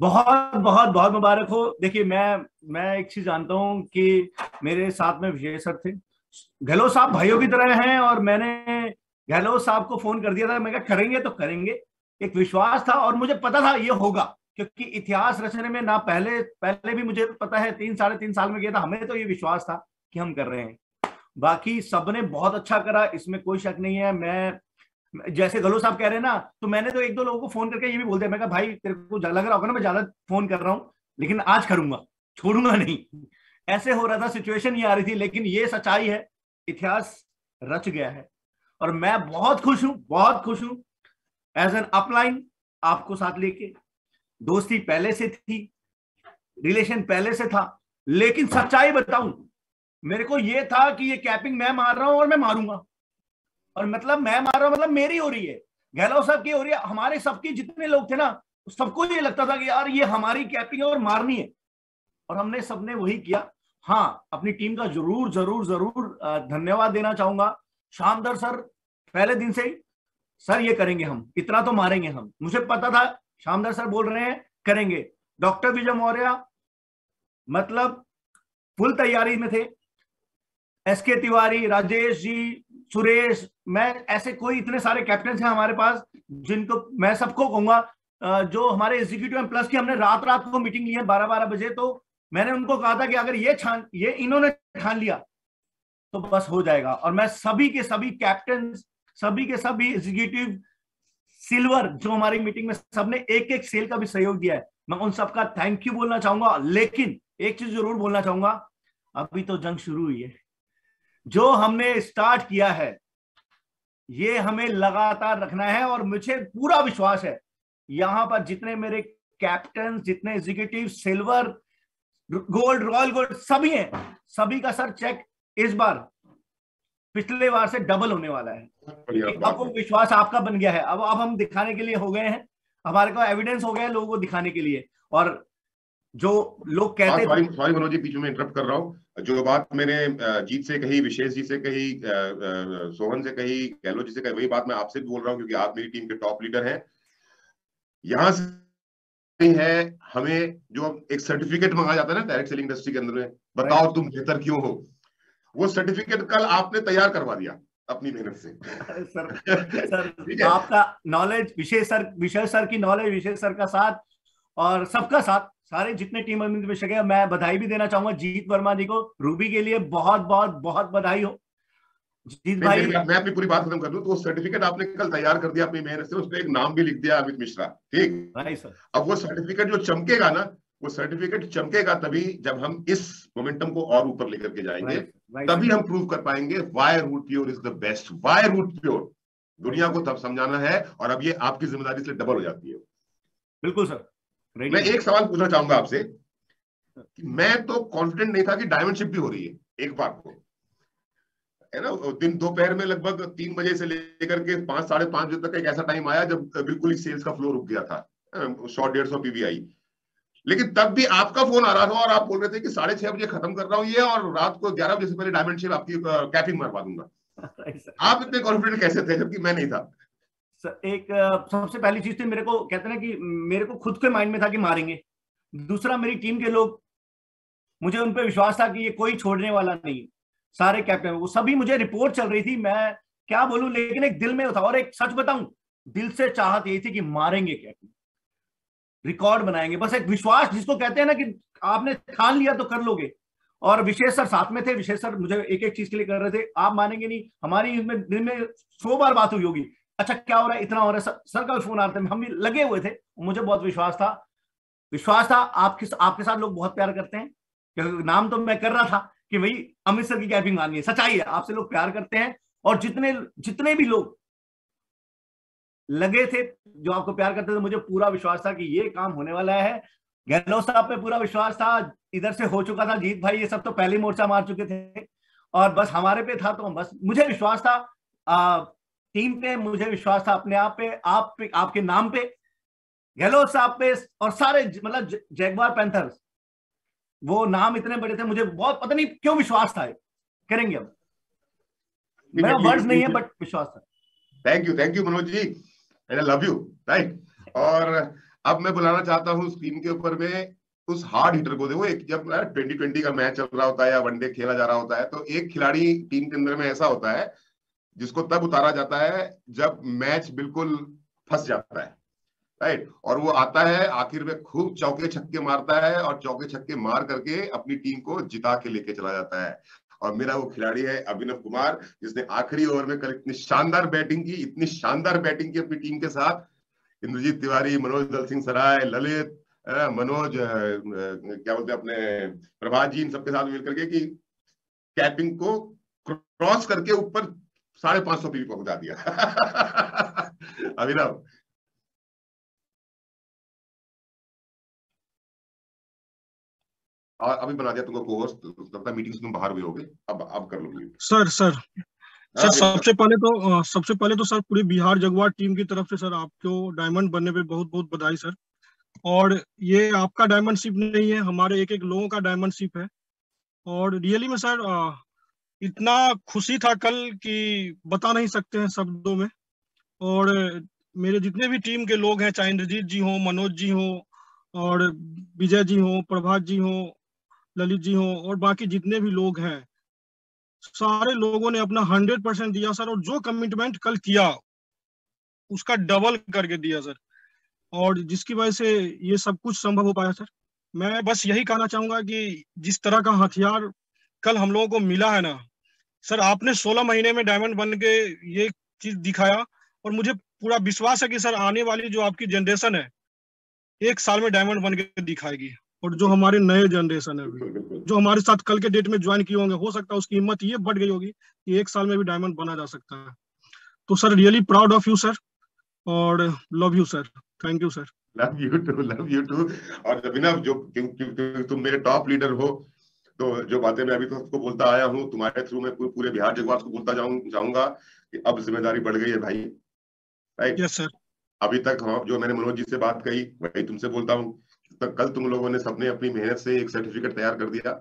बहुत बहुत बहुत मुबारक हो। देखिए मैं एक चीज जानता हूँ कि मेरे साथ में विजय सर थे, गहलोत साहब भाइयों की तरह हैं, और मैंने गहलोत साहब को फोन कर दिया था, मैं कहा करेंगे तो करेंगे। एक विश्वास था और मुझे पता था ये होगा, क्योंकि इतिहास रचने में ना पहले पहले भी मुझे पता है 3 साढ़े 3 साल में किया था, हमें तो ये विश्वास था कि हम कर रहे हैं। बाकी सबने बहुत अच्छा करा, इसमें कोई शक नहीं है। मैं जैसे गहलोत साहब कह रहे हैं ना, तो मैंने तो 1-2 लोगों को फोन करके ये भी बोल दिया, मैं कहा भाई तेरे को लग रहा होगा ना मैं ज्यादा फोन कर रहा हूँ, लेकिन आज करूंगा, छोड़ूंगा नहीं। ऐसे हो रहा था, सिचुएशन ये आ रही थी, लेकिन ये सच्चाई है, इतिहास रच गया है। और मैं बहुत खुश हूं, बहुत खुश हूं एज एन अपलाइन आपको साथ लेके। दोस्ती पहले से थी, रिलेशन पहले से था, लेकिन सच्चाई बताऊं, मेरे को ये था कि ये कैपिंग मैं मार रहा हूं और मैं मारूंगा। और मतलब मैं मार रहा हूं मतलब मेरी हो रही है, गहलोत साहब की हो रही है, हमारे सबकी जितने लोग थे ना, सबको ये लगता था कि यार ये हमारी कैपिंग है और मारनी है, और हमने सबने वही किया। हाँ, अपनी टीम का जरूर जरूर जरूर धन्यवाद देना चाहूंगा। शामदर सर पहले दिन से ही, सर ये करेंगे हम, इतना तो मारेंगे हम, मुझे पता था शामदर सर बोल रहे हैं करेंगे। डॉक्टर विजय मौर्य मतलब फुल तैयारी में थे, एसके तिवारी, राजेश जी, सुरेश, मैं ऐसे कोई इतने सारे कैप्टन हैं हमारे पास, जिनको मैं सबको कहूंगा जो हमारे एग्जीक्यूटिव प्लस की हमने रात रात को मीटिंग ली है 12-12 बजे, तो मैंने उनको कहा था कि अगर ये इन्होंने ठान लिया तो बस हो जाएगा। और मैं सभी के सभी कैप्टन, सभी के सभी एग्जीक्यूटिव सिल्वर जो हमारी मीटिंग में सबने एक एक सेल का भी सहयोग दिया है, मैं उन सबका थैंक यू बोलना चाहूंगा। लेकिन एक चीज जरूर बोलना चाहूंगा, अभी तो जंग शुरू हुई है, जो हमने स्टार्ट किया है ये हमें लगातार रखना है। और मुझे पूरा विश्वास है यहां पर जितने मेरे कैप्टन, जितने executive silver, gold, royal gold सभी हैं, सभी का सर चेक इस बार पिछले बार से डबल होने वाला है। अब वो विश्वास आपका बन गया है, अब हम दिखाने के लिए हो गए हैं, हमारे को एविडेंस हो गया है लोगों को दिखाने के लिए। और जो लोग कहते हैं, सॉरी मनोज जी, बीच में इंटरप्ट कर रहा हूँ, जो बात मैंने जीत से कही, विशेष जी से कही, सोहन से कही, गहलोत जी से कही, वही बात मैं आपसे भी बोल रहा हूँ, क्योंकि आप मेरी टीम के टॉप लीडर हैं। यहाँ से है हमें जो एक सर्टिफिकेट मंगा जाता है ना डायरेक्ट सेलिंग इंडस्ट्री के अंदर में, बताओ तुम बेहतर क्यों हो, वो सर्टिफिकेट कल आपने तैयार करवा दिया अपनी मेहनत से। सर आपका नॉलेज, विशेष सर की नॉलेज, विशेष सर का साथ और सबका साथ, सारे जितने टीम में शके, मैं बधाई भी देना चाहूंगा जीत वर्मा जी को, रूबी के लिए बहुत बहुत बहुत बधाई हो जीत भाई। मैं अपनी पूरी बात खत्म कर दूं, तो वो सर्टिफिकेट आपने कल तैयार कर दिया अपनी मेहनत से, उस पर एक नाम भी लिख दिया अमित मिश्रा, ठीक। अब वो सर्टिफिकेट जो चमकेगा ना, वो सर्टिफिकेट चमकेगा तभी जब हम इस मोमेंटम को और ऊपर लेकर के जाएंगे, तभी हम प्रूव कर पाएंगे why Root Pure is the best. Why Root Pure दुनिया को तब समझाना है, और अब ये आपकी जिम्मेदारी से डबल हो जाती है। बिल्कुल सर। मैं एक सवाल पूछना चाहूंगा आपसे कि मैं तो कॉन्फिडेंट नहीं था कि डायमंड शिप भी हो रही है, एक बात को है ना, दिन दोपहर में लगभग 3 बजे से लेकर के 5-5:30 बजे तक एक ऐसा टाइम आया जब बिल्कुल ही सेल्स का फ्लो रुक गया था, 100-150 पीवीआई। लेकिन तब भी आपका फोन आ रहा था और आप बोल रहे थे कि 6:30 बजे खत्म कर रहा हूँ ये, और रात को 11 बजे से पहले डायमंड शिप आपकी कैपिंग मरवा दूंगा। आप इतने कॉन्फिडेंट कैसे थे जबकि मैं नहीं था? एक सबसे पहली चीज थी, मेरे को कहते ना कि मेरे को खुद के माइंड में था कि मारेंगे। दूसरा, मेरी टीम के लोग, मुझे उन पर विश्वास था कि ये कोई छोड़ने वाला नहीं, सारे कैप्टन, वो सभी, मुझे रिपोर्ट चल रही थी, मैं क्या बोलूं, लेकिन एक दिल में था, और एक सच बताऊं, दिल से चाहत यही थी कि मारेंगे कैप्टन, रिकॉर्ड बनाएंगे, बस एक विश्वास जिसको कहते हैं ना कि आपने ठान लिया तो कर लोगे। और विशेष सर साथ में थे, विशेष सर मुझे एक एक चीज के लिए कर रहे थे, आप मानेंगे नहीं, हमारी इसमें दिन में 100 बार बात हुई होगी, अच्छा क्या हो रहा है, इतना हो रहा है, सर का फोन आता है, हम भी लगे हुए थे। मुझे बहुत विश्वास था आपके साथ लोग बहुत प्यार करते हैं, क्योंकि नाम तो मैं कर रहा था कि भाई अमित सर की कैपिंग मारनी है, सच्चाई है, आपसे लोग प्यार करते हैं। और जितने भी लोग लगे थे जो आपको प्यार करते थे, मुझे पूरा विश्वास था कि ये काम होने वाला है। गहलोत साहब पे पूरा विश्वास था, इधर से हो चुका था, जीत भाई ये सब तो पहले मोर्चा मार चुके थे, और बस हमारे पे था, तो बस मुझे विश्वास था टीम पे, मुझे विश्वास था अपने आप पे, आपके नाम पे, गहलोत साहब पे, और सारे मतलब जैगवार पैंथर्स, वो नाम इतने बड़े थे, मुझे बहुत पता नहीं क्यों विश्वास था, करेंगे अब। मेरा वर्ड्स नहीं है बट विश्वास है। Thank you Manoj ji, and I love you, right. और अब मैं बुलाना चाहता हूँ स्क्रीन के ऊपर में उस हार्ड हिटर को। देखो, एक जब 2020 का मैच चल रहा होता है या वनडे खेला जा रहा होता है, तो एक खिलाड़ी टीम के अंदर में ऐसा होता है जिसको तब उतारा जाता है जब मैच बिल्कुल फंस जाता है, राइट। और वो आता है आखिर में, खूब चौके छक्के मारता है और चौके छक्के मार करके अपनी टीम को जिता के लेके चला जाता है। और मेरा वो खिलाड़ी है अभिनव कुमार, जिसने आखिरी ओवर में कल इतनी शानदार बैटिंग की, इतनी शानदार बैटिंग की अपनी टीम के साथ। इंद्रजीत तिवारी, मनोज दल सिंह सराय, ललित, मनोज, क्या बोलते हैं अपने प्रभात जी, इन सबके साथ मिलकर के कि कैपिंग को क्रॉस करके ऊपर 550 पी पहुंचा दिया। अभिनव, और अभी बना दिया तुमको को-होस्ट, लगता है मीटिंग से तुम बाहर हुए होगे, अब कर लो। सर सबसे पहले तो सर पूरी बिहार जगुआर टीम की तरफ से सर आपको डायमंड बनने पे बहुत बहुत बधाई सर। और ये आपका डायमंड शिप नहीं है, हमारे एक एक लोगों का डायमंड शिप है। और रियली में सर इतना खुशी था कल कि बता नहीं सकते हैं शब्दों में। और मेरे जितने भी टीम के लोग हैं, चाहे इंद्रजीत जी हो, मनोज जी हो, और विजय जी हो, प्रभात जी हो, ललित जी हो, और बाकी जितने भी लोग हैं, सारे लोगों ने अपना 100% दिया सर। और जो कमिटमेंट कल किया उसका डबल करके दिया सर, और जिसकी वजह से ये सब कुछ संभव हो पाया सर। मैं बस यही कहना चाहूंगा कि जिस तरह का हथियार कल हम लोगों को मिला है ना सर, आपने 16 महीने में डायमंड बन के ये चीज दिखाया। और मुझे पूरा विश्वास है कि सर आने वाली जो आपकी जनरेशन है 1 साल में डायमंड बन के दिखाएगी। और जो हमारे नए जनरेशन है अभी, जो हमारे साथ कल के डेट में ज्वाइन किए होंगे, हो सकता है उसकी हिम्मत ये बढ़ गई होगी कि 1 साल में भी डायमंड बना जा सकता है। तो sir really proud of you sir, और love you sir, thank you sir. Love you too, love you too. और अभिनव, जो तुम मेरे टॉप लीडर हो, तो जो बातें मैं अभी तो सबको बोलता आया हूँ, तुम्हारे थ्रू मैं पूरे बिहार जगवार को बोलता जाऊंगा कि अब जिम्मेदारी बढ़ गई है भाई, राइट। Yes sir. अभी तक जो मैंने मनोज जी से बात कही वही तुमसे बोलता हूँ। तो कल तुम लोगों ने सबने अपनी मेहनत से एक सर्टिफिकेट तैयार कर दिया,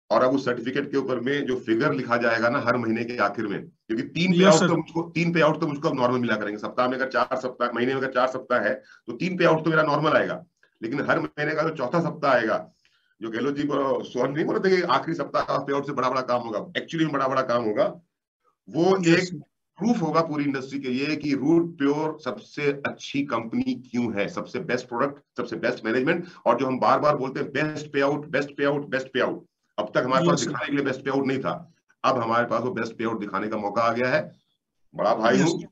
और अब उस सर्टिफिकेट के ऊपर में जो फिगर लिखा जाएगा ना हर महीने के आखिर में, क्योंकि 3 पे आउट तो मुझको नॉर्मल मिला करेंगे सप्ताह में। अगर 4 सप्ताह, महीने में अगर 4 सप्ताह है तो 3 पे आउट तो मेरा नॉर्मल आएगा। लेकिन हर महीने का जो चौथा सप्ताह आएगा, जो गहलोत जी स्वर्ण नहीं बोल रहे थे कि आखिरी सप्ताह पे आउट से बड़ा काम होगा, एक्चुअली में बड़ा काम होगा। वो एक प्रूफ होगा पूरी इंडस्ट्री के लिए कि रूट प्योर सबसे अच्छी कंपनी क्यों है, सबसे बेस्ट प्रोडक्ट, सबसे बेस्ट मैनेजमेंट। और जो हम बार बार बोलते हैं best pay out, best pay out, best pay out, अब तक हमारे पास दिखाने के लिए बेस्ट पे आउट नहीं था। अब हमारे पास वो बेस्ट पे आउट दिखाने का मौका आ गया है। बड़ा भाई हूँ,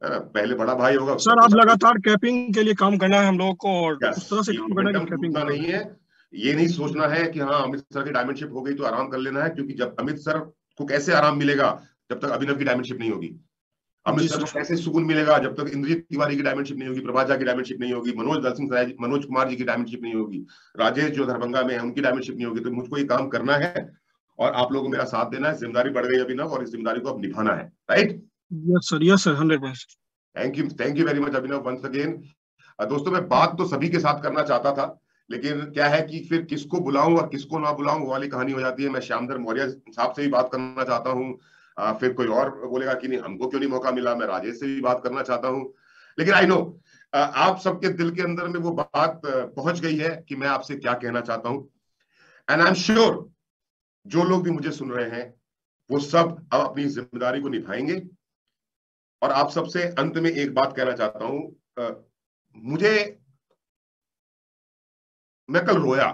पहले बड़ा भाई होगा सर। आप लगातार कैपिंग के लिए काम करना है हम लोगों को, और उस तरह से काम करना है कि कैपिंग नहीं है। ये नहीं सोचना है कि हाँ अमित सर की डायमंडशिप हो गई तो आराम कर लेना है, क्योंकि जब अमित सर को कैसे आराम मिलेगा जब तक अभिनव की डायमंडशिप नहीं होगी। अमित सर को कैसे सुकून मिलेगा जब तक इंद्रजीत तिवारी की डायमंडशिप नहीं होगी, प्रभात की डायमंडशिप नहीं होगी, मनोज दल सिंह, मनोज कुमार जी की डायमंडशिप नहीं होगी, राजेश जो दरभंगा में है उनकी डायमंडशिप नहीं होगी। तो मुझको ये काम करना है और आप लोगों को मेरा साथ देना है। जिम्मेदारी बढ़ गई अभिनव, और इस जिम्मेदारी को अब निभाना है, right. Yes sir 100%। Thank you very much Abhinav once again. दोस्तों, मैं बात तो सभी के साथ करना चाहता था, लेकिन क्या है कि फिर किसको बुलाऊं और किसको ना बुलाऊं वो वाली कहानी हो जाती है। मैं श्यामधर मौर्य साहब से भी बात करना चाहता हूँ, फिर कोई और बोलेगा कि नहीं हमको क्यों नहीं मौका मिला। मैं राजेश से भी बात करना चाहता हूँ, लेकिन आई नो आप सबके दिल के अंदर में वो बात पहुंच गई है कि मैं आपसे क्या कहना चाहता हूँ। एंड आई एम श्योर जो लोग भी मुझे सुन रहे हैं वो सब अब अपनी जिम्मेदारी को निभाएंगे। और आप सबसे अंत में एक बात कहना चाहता हूं, मैं कल रोया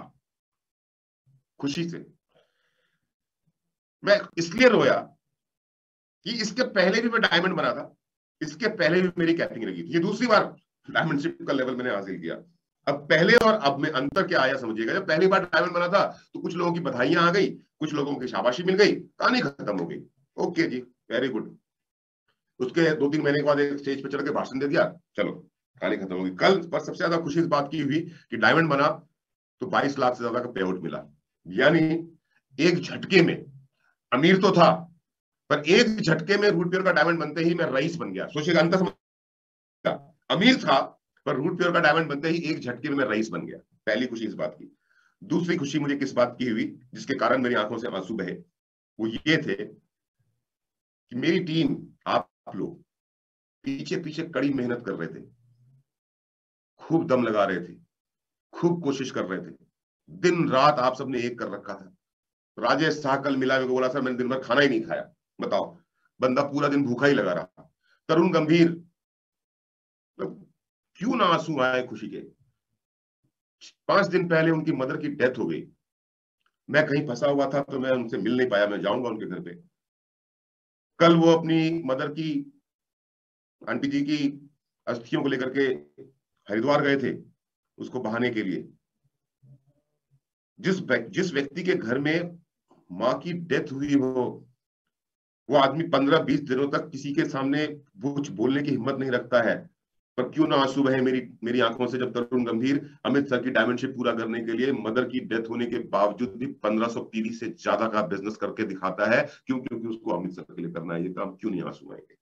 खुशी से। मैं इसलिए रोया कि इसके पहले भी मैं डायमंड बना था, इसके पहले भी मेरी कैपिंग लगी थी। ये दूसरी बार डायमंडशिप का लेवल मैंने हासिल किया। अब पहले और अब में अंतर क्या आया समझिएगा। जब पहली बार डायमंड बना था तो कुछ लोगों की बधाइयां आ गई, कुछ लोगों की शाबाशी मिल गई, कहानी खत्म हो गई, ओके जी वेरी गुड। उसके 2-3 महीने के बाद एक स्टेज पे चढ़ के भाषण दे दिया, चलो कहानी खत्म होगी। कल पर सबसे ज्यादा खुशी इस बात की हुई कि डायमंड बना तो 22 लाख से ज्यादा का पे आउट मिला। यानी एक झटके में, अमीर तो था पर एक झटके में रूट प्योर का डायमंड बनते ही मैं रईस बन गया। सोचिएगा, अंतर समझ, अमीर था पर रूट प्योर का डायमंड बनते ही एक झटके में मैं रईस बन गया। पहली खुशी इस बात की। दूसरी खुशी मुझे किस बात की हुई जिसके कारण मेरी आंखों से आंसू बहे, वो ये थे कि मेरी टीम, आप लोग पीछे पीछे कड़ी मेहनत कर रहे थे, खूब दम लगा रहे थे, खूब कोशिश कर रहे थे, दिन रात आप सबने एक कर रखा था। राजेश शाह कल मिला, मेरे को बोला सर मैंने दिन भर खाना ही नहीं खाया। बताओ, बंदा पूरा दिन भूखा ही लगा रहा। तरुण गंभीर, क्यों ना आंसू आए खुशी के। 5 दिन पहले उनकी मदर की डेथ हो गई, मैं कहीं फंसा हुआ था तो मैं उनसे मिल नहीं पाया, मैं जाऊंगा उनके घर पे। कल वो अपनी मदर की, आंटी जी की अस्थियों को लेकर के हरिद्वार गए थे, उसको बहाने के लिए। जिस व्यक्ति के घर में माँ की डेथ हुई हो, वो आदमी 15-20 दिनों तक किसी के सामने कुछ बोलने की हिम्मत नहीं रखता है। पर क्यों ना आंसू बहे मेरी आंखों से जब तरुण गंभीर अमित सर की डायमेंडशिप पूरा करने के लिए मदर की डेथ होने के बावजूद भी 1500 पीवी से ज्यादा का बिजनेस करके दिखाता है। क्यों? क्योंकि उसको अमित सर के लिए करना है ये काम। क्यों नहीं आंसू आएंगे?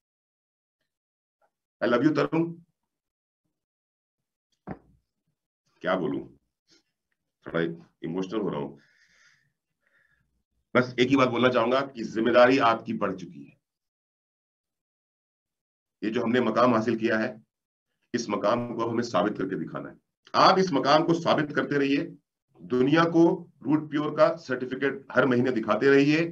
आई लव यू तरुण। क्या बोलूं, थोड़ा इमोशनल हो रहा हूं। बस एक ही बात बोलना चाहूंगा कि जिम्मेदारी आपकी बढ़ चुकी है। ये जो हमने मकाम हासिल किया है, इस मकाम को हमें साबित करके दिखाना है। आप इस मकाम को साबित करते रहिए, दुनिया को रूट प्योर का सर्टिफिकेट हर महीने दिखाते रहिए।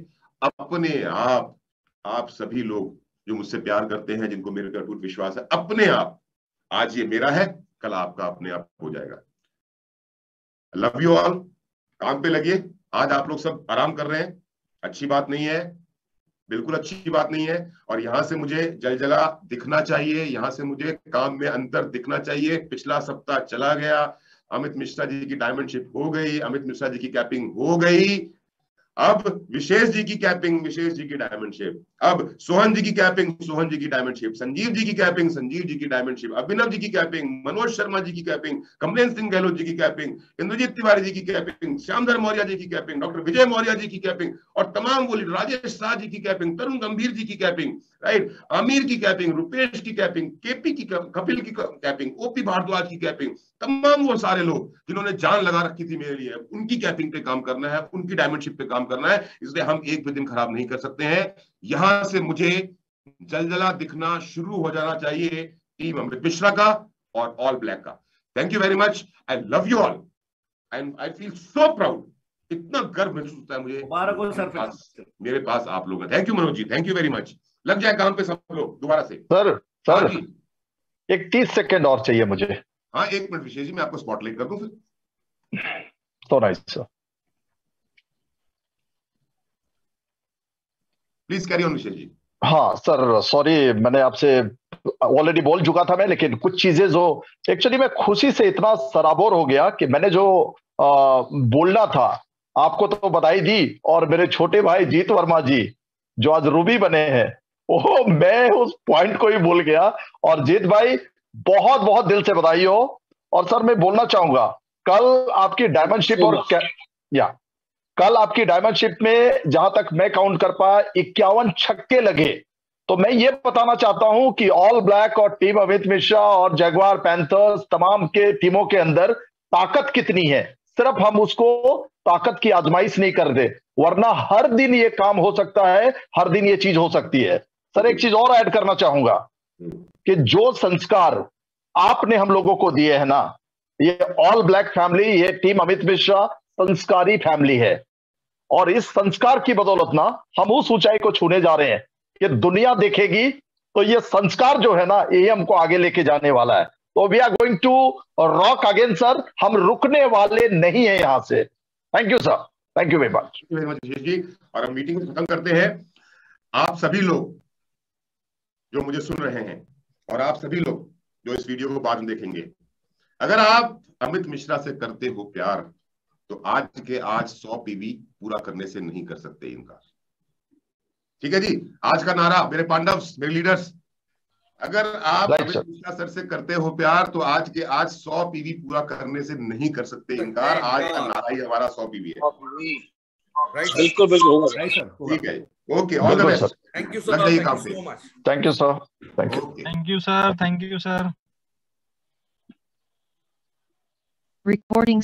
अपने आप सभी लोग जो मुझसे प्यार करते हैं, जिनको मेरे पे अटूट विश्वास है, अपने आप, आज ये मेरा है, कल आपका अपने आप हो जाएगा। Love you all. काम पे लगिए। आज आप लोग सब आराम कर रहे हैं, अच्छी बात नहीं है, बिल्कुल अच्छी बात नहीं है। और यहां से मुझे जलजला दिखना चाहिए, यहां से मुझे काम में अंतर दिखना चाहिए। पिछला सप्ताह चला गया, अमित मिश्रा जी की डायमंडशिप हो गई, अमित मिश्रा जी की कैपिंग हो गई। अब विशेष जी की कैपिंग, विशेष जी की डायमंडशिप। अब सोहन जी की कैपिंग, सोहन जी की डायमंडशिप। संजीव जी की कैपिंग, संजीव जी की डायमंडशिप। अभिनव जी की कैपिंग, मनोज शर्मा जी की कैपिंग, कमलेश सिंह गहलोत जी की कैपिंग, इंद्रजीत तिवारी जी की कैपिंग, श्यामधर मौर्य जी की कैपिंग, डॉक्टर विजय मौर्य जी की कैपिंग, और तमाम वो राजेश शाह जी की कैपिंग, तरुण गंभीर जी की कैपिंग, राइट, आमिर की कैपिंग, रुपेश की कैपिंग, केपी की, कपिल की कैपिंग, ओपी भारद्वाज की कैपिंग, तमाम वो सारे लोग जिन्होंने जान लगा रखी थी मेरे लिए, उनकी कैपिंग पे काम करना है, उनकी डायमंडशिप पे काम करना है। इसलिए हम एक भी दिन खराब नहीं कर सकते हैं। यहां से मुझे जलजला दिखना शुरू हो जाना चाहिए टीम अमृत मिश्रा का और ऑल ब्लैक का। Thank you very much. I love you all and I feel so proud. इतना गर्व महसूस होता है मुझे मेरे पास आप लोग हैं। Thank you Manoj ji, thank you very much. लग जाए काम पे सब लोग दोबारा से। सर एक 30 सेकंड और चाहिए मुझे। हाँ 1 मिनट विशेष जी, मैं आपको स्पॉटलाइट कर दूं फिर। तो nice sir, please carry on Vishesh ji. हाँ सर, सॉरी मैंने आपसे ऑलरेडी बोल चुका था मैं, लेकिन कुछ चीजें जो एक्चुअली मैं खुशी से इतना सराबोर हो गया कि मैंने जो बोलना था आपको तो बधाई दी, और मेरे छोटे भाई जीत वर्मा जी जो आज रूबी बने हैं, वो मैं उस पॉइंट को ही भूल गया। और जीत भाई बहुत बहुत दिल से बधाई हो। और सर मैं बोलना चाहूंगा, कल आपकी डायमंडशिप और कल आपकी डायमंडशिप में जहां तक मैं काउंट कर पाया 51 छक्के लगे। तो मैं ये बताना चाहता हूं कि ऑल ब्लैक और टीम अमित मिश्रा और जगुआर पैंथर्स तमाम के टीमों के अंदर ताकत कितनी है, सिर्फ हम उसको ताकत की आजमाइश नहीं कर दे, वरना हर दिन ये काम हो सकता है, हर दिन ये चीज हो सकती है। सर एक चीज और ऐड करना चाहूंगा कि जो संस्कार आपने हम लोगों को दिए हैं ना, ये ऑल ब्लैक फैमिली, ये टीम अमित मिश्रा संस्कारी फैमिली है। और इस संस्कार की बदौलत ना हम उस ऊंचाई को छूने जा रहे हैं कि दुनिया देखेगी, तो ये संस्कार जो है ना, ये हमको आगे लेके जाने वाला है। तो we are going to rock again sir, हम रुकने वाले नहीं है यहां से। Thank you sir, thank you very much Vishesh ji. और हम मीटिंग खत्म करते हैं। आप सभी लोग जो मुझे सुन रहे हैं और आप सभी लोग जो इस वीडियो को बाद में देखेंगे, अगर आप अमित मिश्रा से करते हो प्यार, तो आज के आज 100 पीवी पूरा करने से नहीं कर सकते इनकार। ठीक है जी, आज का नारा मेरे पांडव्स, मेरे लीडर्स, अगर आप अमित मिश्रा सर से करते हो प्यार, तो आज के आज 100 पीवी पूरा करने से नहीं कर सकते इनकार। आज का नारा ही हमारा 100 पीवी है। बिल्कुल बिल्कुल होगा। ठीक है, okay, all the best. Thank you sir, thank you so much. Thank you sir, thank you, thank you sir, thank you sir. Recording